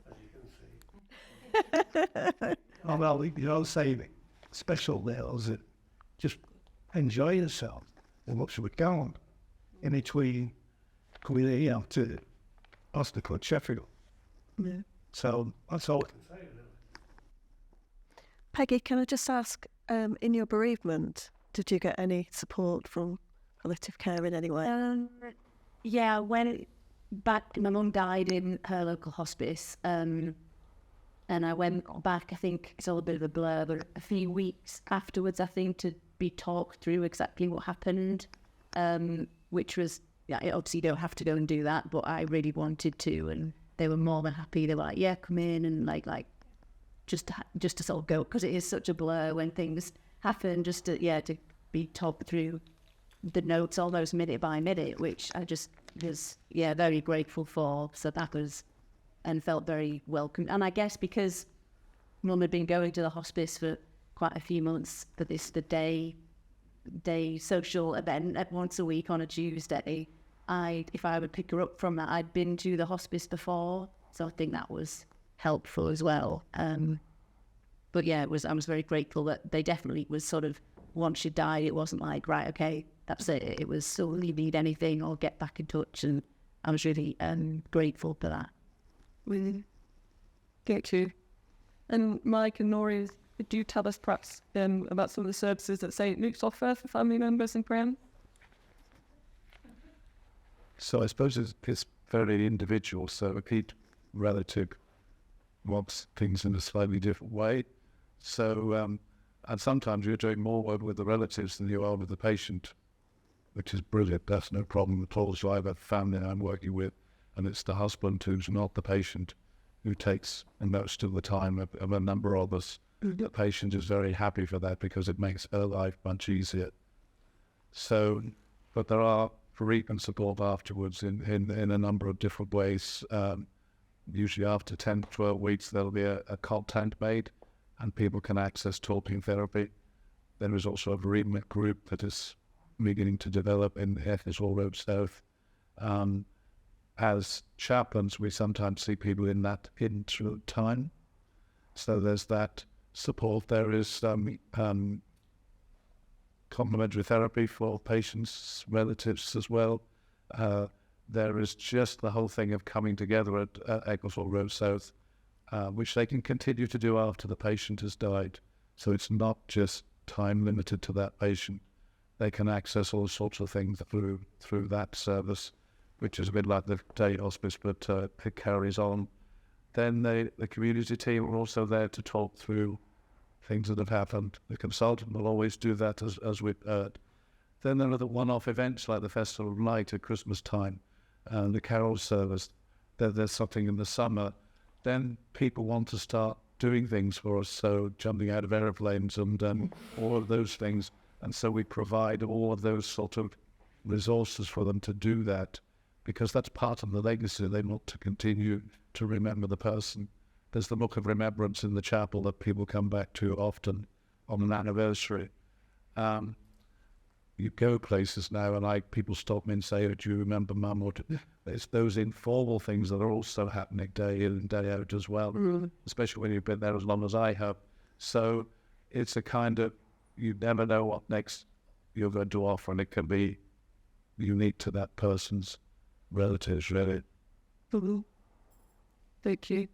as you can see. Oh, well, you know, saving special meals and just enjoy yourself as much as we can in between coming, you know, to hospital at Sheffield. Yeah. So that's all I can say, really. Peggy, can I just ask, in your bereavement, did you get any support from palliative care in any way? Yeah, when back, my mum died in her local hospice, and I went back, I think it's all a bit of a blur, but a few weeks afterwards, I think, to be talked through exactly what happened, which was, yeah, obviously you don't have to go and do that, but I really wanted to, and they were more than happy. They were like, yeah, come in, and like just to sort of go, because it is such a blur when things happen, just to be talked through the notes almost minute by minute, which I just was, very grateful for. So that was, and felt very welcome. And I guess because Mum had been going to the hospice for quite a few months for this, the day social event at once a week on a Tuesday, if I would pick her up from that, I'd been to the hospice before, so I think that was helpful as well. But yeah, I was very grateful that they definitely was sort of, once she died, it wasn't like, right, okay, that's it. It was, so you need anything, or get back in touch, and I was really grateful for that. Really get you. And Mike and Nori, could you tell us perhaps about some of the services that St. Luke's offer for family members and friends? So I suppose it's very individual. So each relative wants things in a slightly different way. So, and sometimes you're doing more work with the relatives than you are with the patient, which is brilliant. That's no problem at all. So I have a family I'm working with, and it's the husband who's not the patient who takes most of the time of a number of us. The patient is very happy for that because it makes her life much easier. So, but there are bereavement support afterwards in a number of different ways. Usually after 10 to 12 weeks, there'll be a content made and people can access talking therapy. There is also a bereavement group that is beginning to develop in Ecclesall Road South. As chaplains, we sometimes see people in that through time. So there's that support. There is complementary therapy for patients, relatives as well. There is just the whole thing of coming together at Ecclesall Road South, which they can continue to do after the patient has died. So it's not just time limited to that patient. They can access all sorts of things through that service, which is a bit like the day hospice, but it carries on. Then the community team are also there to talk through things that have happened. The consultant will always do that, as we've heard. Then there are the one-off events like the Festival of Light at Christmas time, and the carol service. There's something in the summer. Then people want to start doing things for us, so jumping out of aeroplanes and all of those things. And so we provide all of those sort of resources for them to do that, because that's part of the legacy. They want to continue to remember the person. There's the Book of Remembrance in the chapel that people come back to often on an anniversary. You go places now and people stop me and say, "Oh, do you remember Mum?" Or it's those informal things that are also happening day in and day out as well, especially when you've been there as long as I have. So it's a kind of, you never know what next you're going to offer, and it can be unique to that person's relatives, really. Thank you.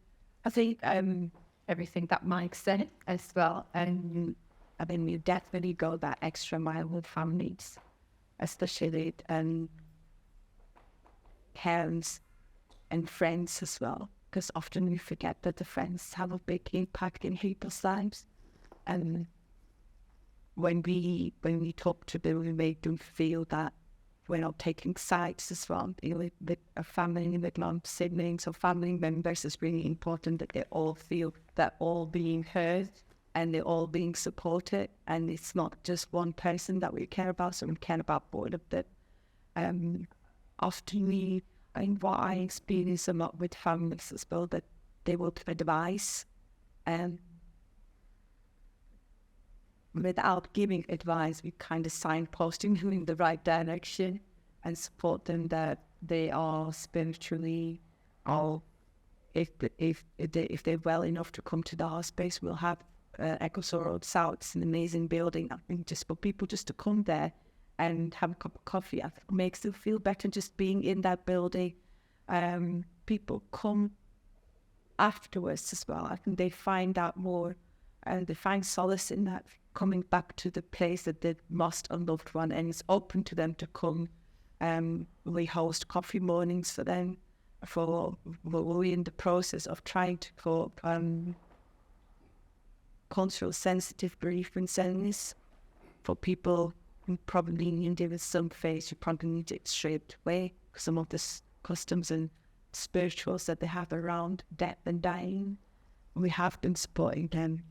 I think Everything that Mike said as well. And I mean, you definitely go that extra mile with families, especially parents and friends as well, because often we forget that the friends have a big impact in people's lives. And when we talk to them, we make them feel that we're not taking sides as well. You know, with a family, with mom, siblings, or family members, it's really important that they all feel that all being heard and they're all being supported. And it's not just one person that we care about, so we care about both of them. Often and what I experience a lot with families as well, that they will give advice without giving advice, we kind of signposting them in the right direction and support them that they are spiritually, or if they're well enough to come to the hospice, we'll have Ecclesall Road South. It's an amazing building. I think just for people just to come there and have a cup of coffee, I think it makes them feel better just being in that building. People come afterwards as well. I think they find out more, and they find solace in that, coming back to the place that they lost a loved one, and it's open to them to come. We host coffee mornings for them. We're in the process of trying to cope cultural sensitive bereavement centres for people who probably need it in some phase. You probably need it straight away. Some of the customs and spirituals that they have around death and dying, we have been supporting them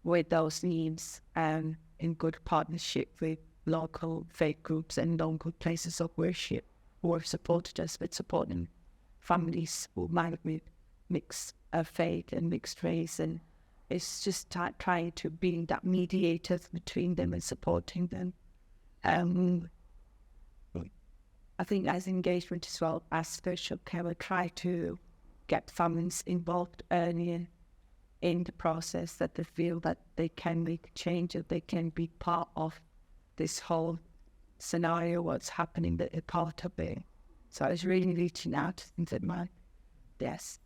with those needs, in good partnership with local faith groups and local places of worship who have supported us with supporting families who might have mixed faith and mixed race. And it's just trying to be that mediator between them and supporting them. I think as engagement as well as spiritual care, we try to get families involved earlier in the process, that they feel that they can make a change, that they can be part of this whole scenario, what's happening, that they're part of it. So I was really reaching out and said, yes.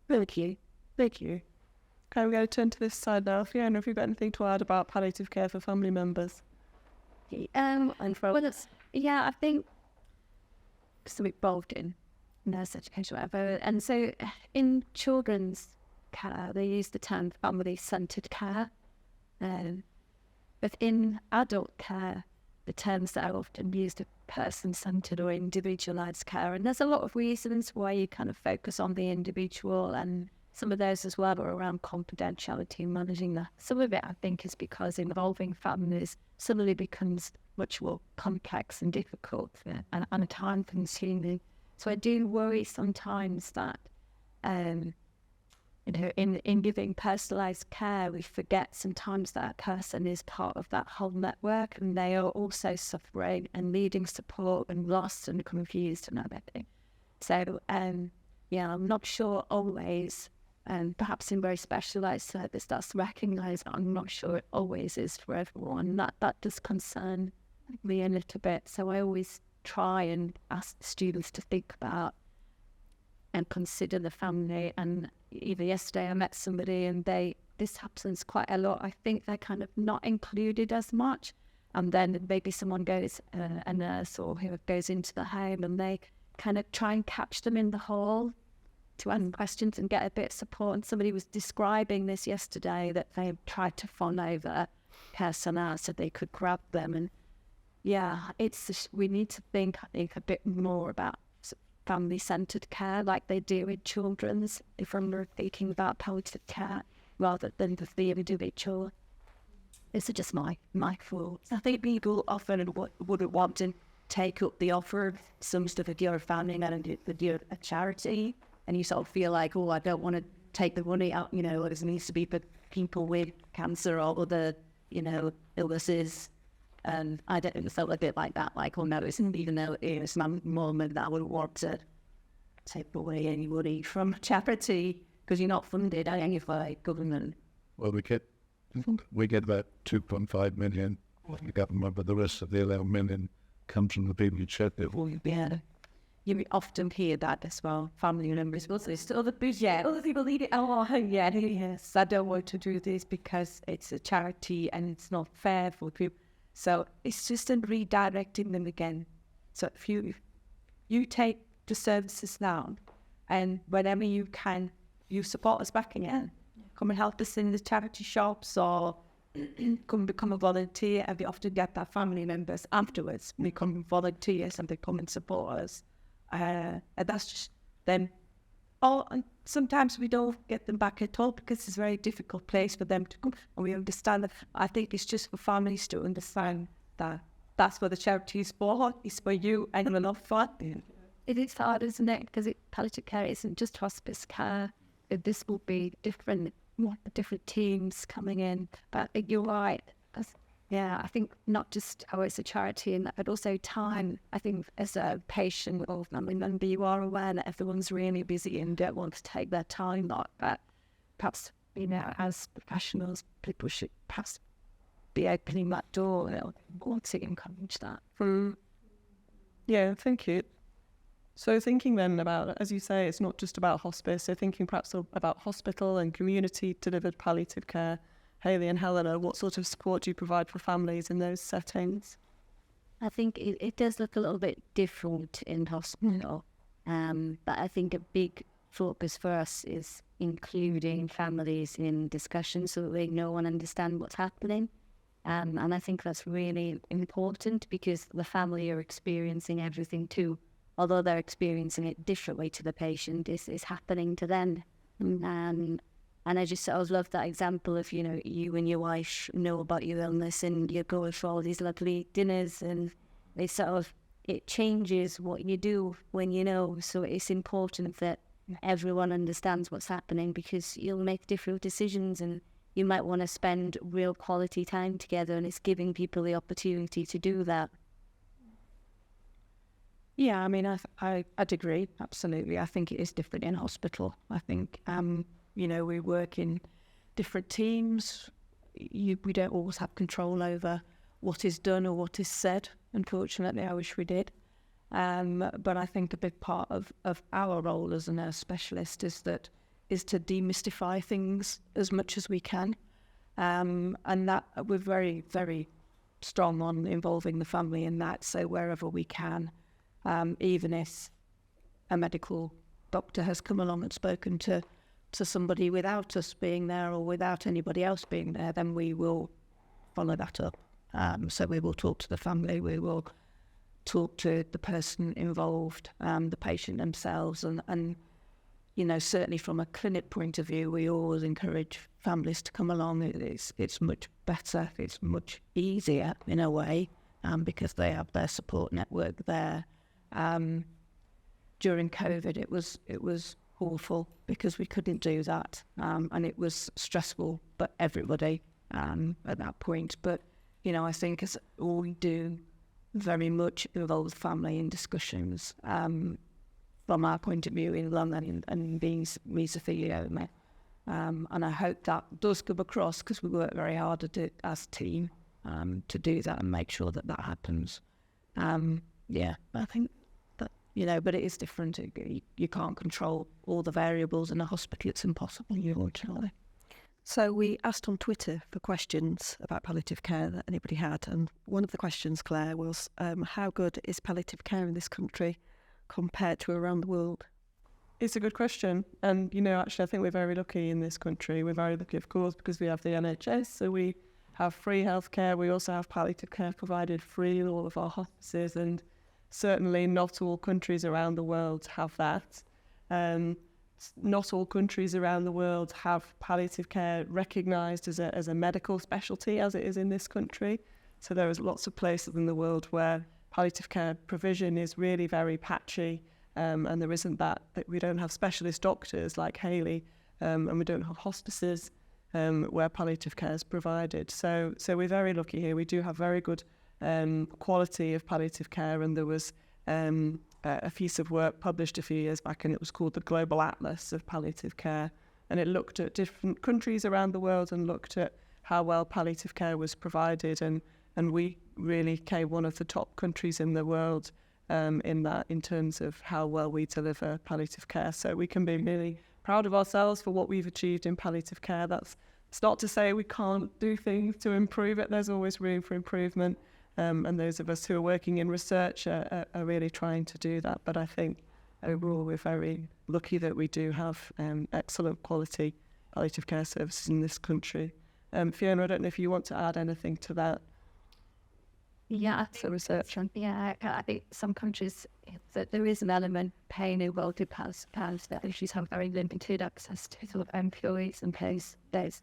Thank you. Thank you. Okay, we're going to turn to this side now. Fiona, have you got anything to add about palliative care for family members? I think so involved in nurse education, whatever. And so in children's care, they use the term family-centred care. But in adult care, the terms that are often used are person-centred or individualised care. And there's a lot of reasons why you kind of focus on the individual and some of those as well are around confidentiality and managing that. Some of it, I think, is because involving families suddenly becomes much more complex and difficult and time consuming. So I do worry sometimes that, in giving personalised care, we forget sometimes that a person is part of that whole network and they are also suffering and needing support and lost and confused and everything. So, I'm not sure always, and perhaps in very specialised service that's recognised, I'm not sure it always is for everyone. That does concern me a little bit. So I always try and ask the students to think about and consider the family. And even yesterday I met somebody and this happens quite a lot. I think they're kind of not included as much. And then maybe someone goes, a nurse or whoever goes into the home, and they kind of try and catch them in the hall to ask questions and get a bit of support. And somebody was describing this yesterday, that they tried to follow the personnel so they could grab them. And we need to think, I think, a bit more about family-centred care like they do in children's, if I'm thinking about palliative care, rather than the individual. This is just my thoughts. I think people often wouldn't want to take up the offer of some stuff if you're a family and if you're a charity, and you sort of feel like, oh, I don't want to take the money out, it needs to be for people with cancer or other, illnesses. And I don't felt a bit like that, like, oh no, even though it's my mum, and I wouldn't want to take away any money from charity because you're not funded by government. Well, we get about 2.5 million from the government, but the rest of the 11 million comes from the people who check it. You often hear that as well. Family members will say, other people need it. Oh, yes, I don't want to do this because it's a charity and it's not fair for people. So it's just in redirecting them again. So if you take the services now, and whenever you can, you support us back again. Come and help us in the charity shops, or come become a volunteer. And we often get our family members afterwards become volunteers and they come and support us. And that's just them. And sometimes we don't get them back at all because it's a very difficult place for them to come. And we understand that. I think it's just for families to understand that that's what the charity is for. It's for you and you're not for it. It is hard, isn't it? Because palliative care isn't just hospice care. This will be different teams coming in. But you're right. I think not just how it's a charity, but also time. I think as a patient or family member, you are aware that everyone's really busy and don't want to take their time out. But perhaps, as professionals, people should perhaps be opening that door. Want to encourage that. Yeah, thank you. So thinking then about, as you say, it's not just about hospice. So thinking perhaps about hospital and community-delivered palliative care. Hayley and Helena, what sort of support do you provide for families in those settings? I think it does look a little bit different in hospital, but I think a big focus for us is including families in discussions so that they know and understand what's happening. And I think that's really important because the family are experiencing everything too, although they're experiencing it differently to the patient, is happening to them. And I just sort of love that example of, you and your wife know about your illness and you're going for all these lovely dinners, and it changes what you do when you know. So it's important that everyone understands what's happening because you'll make different decisions and you might want to spend real quality time together, and it's giving people the opportunity to do that. Yeah, I mean, I'd agree, absolutely. I think it is different in hospital. I think, we work in different teams. We don't always have control over what is done or what is said. Unfortunately, I wish we did. But I think a big part of our role as a nurse specialist is to demystify things as much as we can. And that we're very, very strong on involving the family in that. So wherever we can, even if a medical doctor has come along and spoken to somebody without us being there or without anybody else being there, then we will follow that up. So we will talk to the family, we will talk to the person involved, the patient themselves, and certainly from a clinic point of view, we always encourage families to come along. It's much better, it's much easier in a way, because they have their support network there. During COVID, it was awful because we couldn't do that, and it was stressful for everybody at that point. But I think as we do very much involve family in discussions. From our point of view in London and being mesothelioma. And I hope that does come across, because we work very hard at it as a team to do that and make sure that happens. I think that, but it is different. You can't control all the variables in a hospital. It's impossible, unfortunately. So we asked on Twitter for questions about palliative care that anybody had. And one of the questions, Claire, was how good is palliative care in this country compared to around the world? It's a good question. And, actually, I think we're very lucky in this country. We're very lucky, of course, because we have the NHS. So we have free healthcare. We also have palliative care provided free in all of our hospices. And certainly not all countries around the world have that. Not all countries around the world have palliative care recognised as a medical specialty, as it is in this country. So there is lots of places in the world where palliative care provision is really very patchy, and there isn't that we don't have specialist doctors like Hayley, and we don't have hospices where palliative care is provided. So we're very lucky here. We do have very good quality of palliative care, and there was a piece of work published a few years back, and it was called the Global Atlas of Palliative Care, and it looked at different countries around the world and looked at how well palliative care was provided, and we really came one of the top countries in the world in terms of how well we deliver palliative care. So we can be really proud of ourselves for what we've achieved in palliative care. It's not to say we can't do things to improve it. There's always room for improvement. And those of us who are working in research are really trying to do that. But I think overall we're very lucky that we do have excellent quality palliative care services in this country. Fiona, I don't know if you want to add anything to that. Yeah, I think some countries that there is an element paying a well-to pass that countries have very limited access to sort of employees, and there's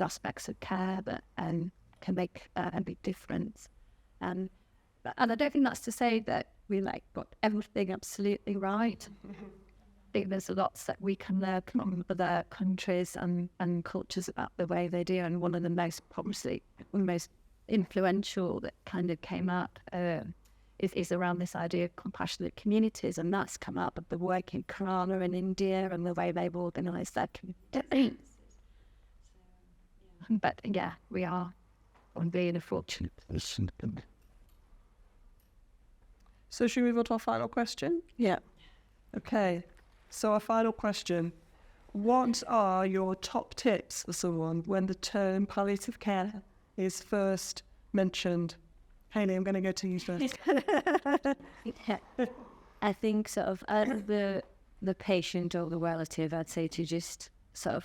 aspects of care that can make a big difference. And I don't think that's to say that we got everything absolutely right. I think there's lots that we can learn from other countries and cultures about the way they do. And one of the most influential that kind of came out is around this idea of compassionate communities, and that's come out of the work in Kerala in India and the way they've organised their communities. But yeah, we are being a fortunate position. So should we move on to our final question? Yeah. Okay, so our final question. What are your top tips for someone when the term palliative care is first mentioned? Hayley, I'm going to go to you first. I think sort of as the patient or the relative, I'd say to just sort of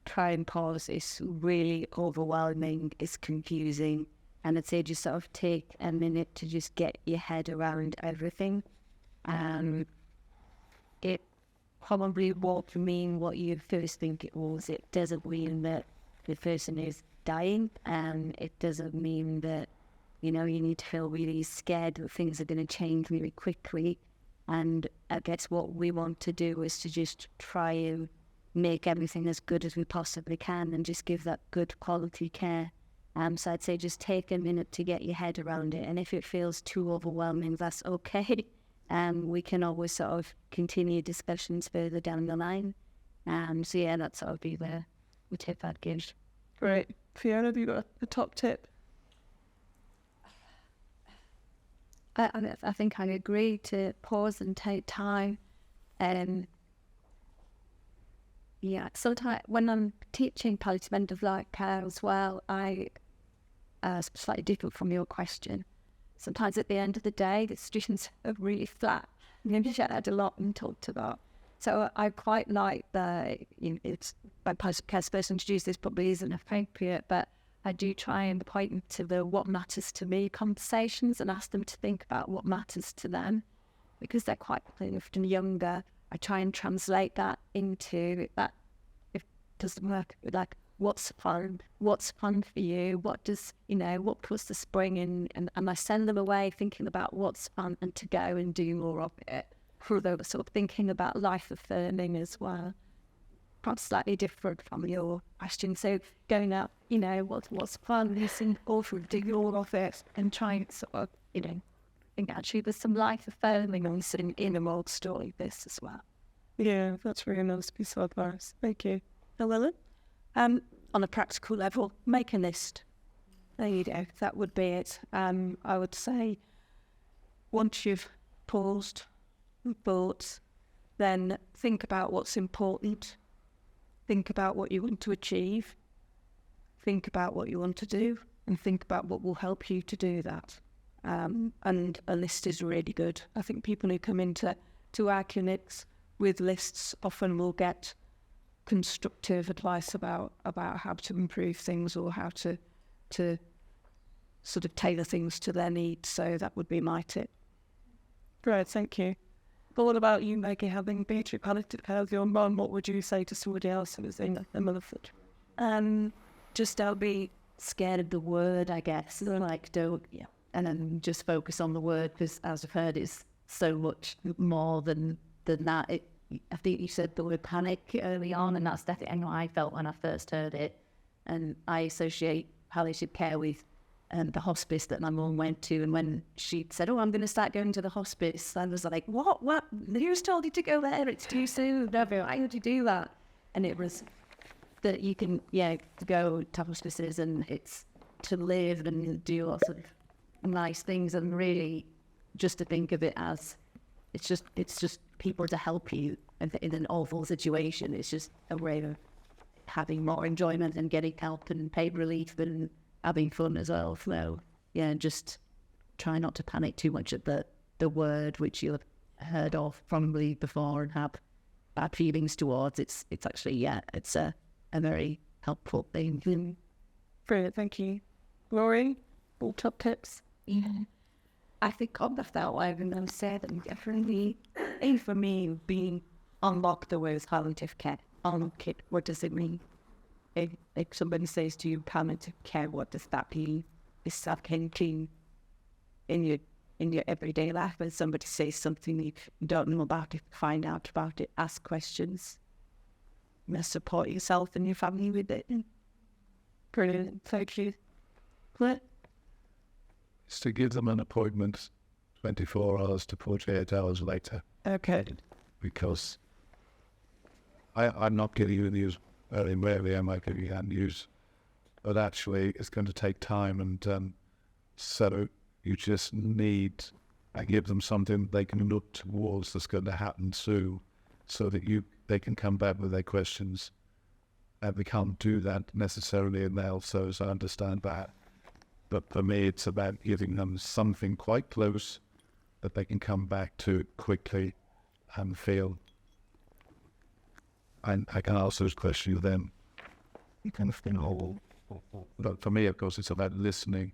try and pause. It's really overwhelming, it's confusing, and I'd say just sort of take a minute to just get your head around everything. It probably won't mean what you first think it was. It doesn't mean that the person is dying, and it doesn't mean that you need to feel really scared that things are going to change really quickly. And I guess what we want to do is to just try and make everything as good as we possibly can and just give that good quality care. So I'd say just take a minute to get your head around it, and if it feels too overwhelming, that's okay. We can always sort of continue discussions further down the line. So yeah, that's sort of be the tip I'd give. Great. Fiona, have you got a top tip? I think I agree to pause and take time. Sometimes when I'm teaching palliative end of life care as well, slightly different from your question. Sometimes at the end of the day, the students are really flat. Maybe shared a lot and talked about. So I quite like it's by palliative care first introduced, this probably isn't appropriate, but I do try and point to the what matters to me conversations and ask them to think about what matters to them, because they're quite often younger. I try and translate that into that. If it doesn't work, like, what's fun for you, what does, what puts the spring in, and I send them away thinking about what's fun and to go and do more of it. Although we're sort of thinking about life affirming as well, perhaps slightly different from your question. So going out, what's fun, listening awful, do more of it, and trying to sort of, think actually there's some life affirming in a moral story this as well. Yeah, that's really nice piece of advice. Thank you. Llewellyn? On a practical level, make a list. There you go. That would be it. I would say once you've paused and thought, then think about what's important. Think about what you want to achieve. Think about what you want to do, and think about what will help you to do that. And a list is really good. I think people who come into our clinics with lists often will get constructive advice about how to improve things or how to sort of tailor things to their needs. So that would be my tip. Great, thank you. But what about you, Maggie, having been through palliative care with your mum? What would you say to somebody else who was in a similar situation? Just don't be scared of the word, I guess. Like, don't, and then just focus on the word, because as I've heard, it's so much more than that. I think you said the word panic early on, and that's definitely how I felt when I first heard it. And I associate palliative care with the hospice that my mum went to. And when she said, "Oh, I'm going to start going to the hospice," I was like, "What? Who's told you to go there? It's too soon. Never. Why would you do that?" And it was that you can, go to hospices, and it's to live and do lots of nice things, and really just to think of it as it's just people to help you in an awful situation. It's just a way of having more enjoyment and getting help and pain relief and having fun as well. So just try not to panic too much at the word, which you've heard of probably before and have bad feelings towards. It's actually it's a very helpful thing. Brilliant, thank you. Laurie, all top tips? I think on that way, I'm going to say that definitely, for me, being unlock the words palliative care. Unlock it. What does it mean? If somebody says to you palliative care, what does that mean? Is that anything in your everyday life? When somebody says something you don't know about it, find out about it, ask questions. Support yourself and your family with it. Brilliant, thank you. What? Is to give them an appointment 24 hours to 48 hours later. Okay. Because I'm not giving you news very rarely. I might give you hand news, but actually it's going to take time, and so you just need to give them something they can look towards that's going to happen soon, so that they can come back with their questions. And we can't do that necessarily in now, so as I understand that. But for me, it's about giving them something quite close that they can come back to quickly and feel. And I can ask those questions then. You kind of think, but for me, of course, it's about listening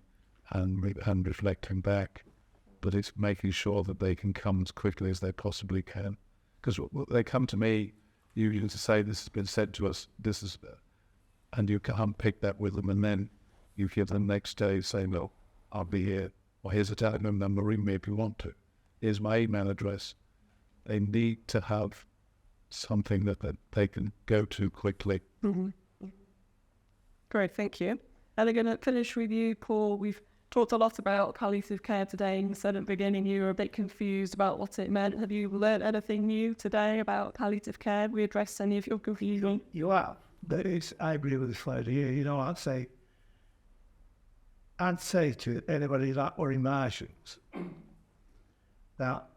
and reflecting back. But it's making sure that they can come as quickly as they possibly can. Because they come to me, usually to say, this has been said to us, and you can't pick that with them, and then you give them the next day saying, "Well, I'll be here," or "Here's a telephone number, ring me if you want to. Here's my email address." They need to have something that they can go to quickly. Mm-hmm. Great, thank you. And I'm going to finish with you, Paul. We've talked a lot about palliative care today, and you said at the beginning you were a bit confused about what it meant. Have you learned anything new today about palliative care? Have we addressed any of your confusion? You are. But I agree with this lady here. I'd say to anybody that were in my shoes that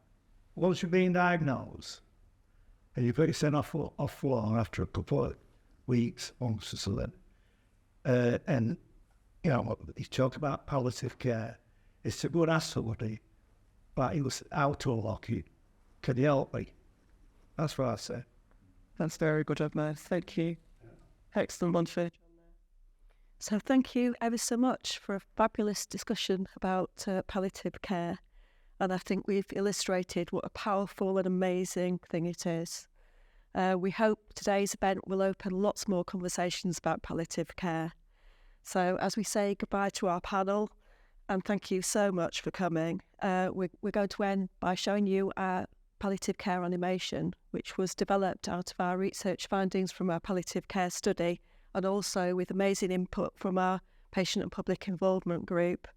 once you've been diagnosed and you've been sent off floor after a couple of weeks, months or something, and you talk about palliative care, is to go and ask somebody, like, you was out to unlock it, can you help me? That's what I say. That's very good advice. Thank you. Excellent one, Fitch. So thank you ever so much for a fabulous discussion about palliative care. and I think we've illustrated what a powerful and amazing thing it is. We hope today's event will open lots more conversations about palliative care. So as we say goodbye to our panel, and thank you so much for coming, we're going to end by showing you our palliative care animation, which was developed out of our research findings from our palliative care study, and also with amazing input from our patient and public involvement group.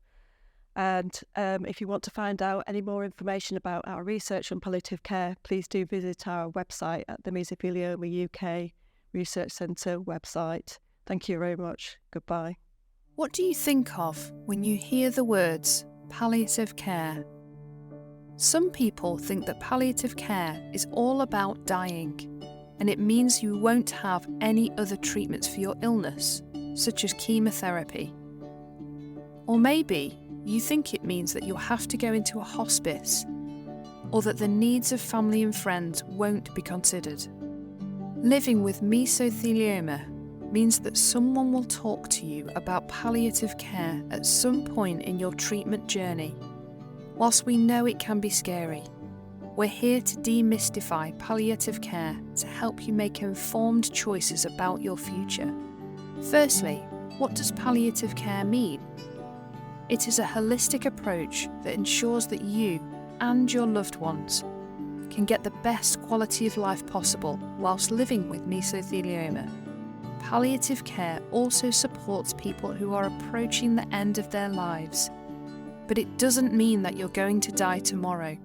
And if you want to find out any more information about our research on palliative care, please do visit our website at the Mesothelioma UK Research Centre website. Thank you very much. Goodbye. What do you think of when you hear the words palliative care? Some people think that palliative care is all about dying, and it means you won't have any other treatments for your illness, such as chemotherapy. Or maybe you think it means that you'll have to go into a hospice, or that the needs of family and friends won't be considered. Living with mesothelioma means that someone will talk to you about palliative care at some point in your treatment journey. Whilst we know it can be scary, we're here to demystify palliative care to help you make informed choices about your future. Firstly, what does palliative care mean? It is a holistic approach that ensures that you and your loved ones can get the best quality of life possible whilst living with mesothelioma. Palliative care also supports people who are approaching the end of their lives, but it doesn't mean that you're going to die tomorrow.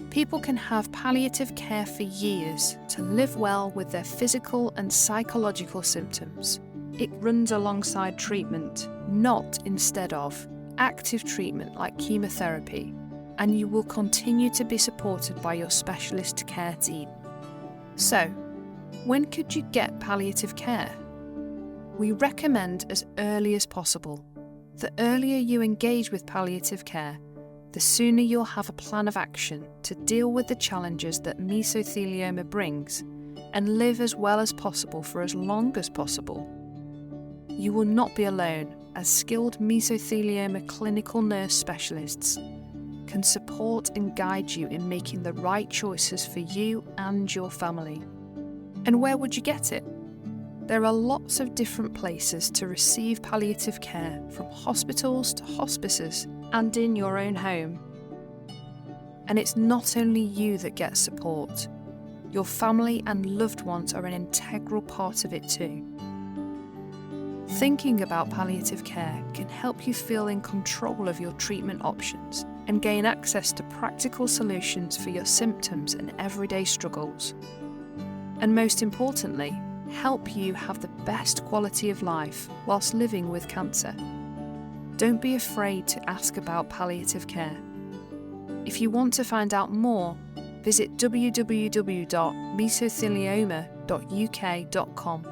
People can have palliative care for years to live well with their physical and psychological symptoms. It runs alongside treatment, not instead of active treatment like chemotherapy, and you will continue to be supported by your specialist care team. So, when could you get palliative care? We recommend as early as possible. The earlier you engage with palliative care, the sooner you'll have a plan of action to deal with the challenges that mesothelioma brings and live as well as possible for as long as possible. You will not be alone, as skilled mesothelioma clinical nurse specialists can support and guide you in making the right choices for you and your family. And where would you get it? There are lots of different places to receive palliative care, from hospitals to hospices and in your own home. And it's not only you that gets support. Your family and loved ones are an integral part of it too. Thinking about palliative care can help you feel in control of your treatment options and gain access to practical solutions for your symptoms and everyday struggles. And most importantly, help you have the best quality of life whilst living with cancer. Don't be afraid to ask about palliative care. If you want to find out more, visit www.mesothelioma.uk.com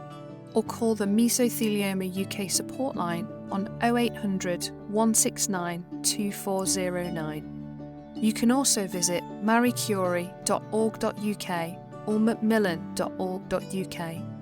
or call the Mesothelioma UK support line on 0800 169 2409. You can also visit mariecurie.org.uk or macmillan.org.uk.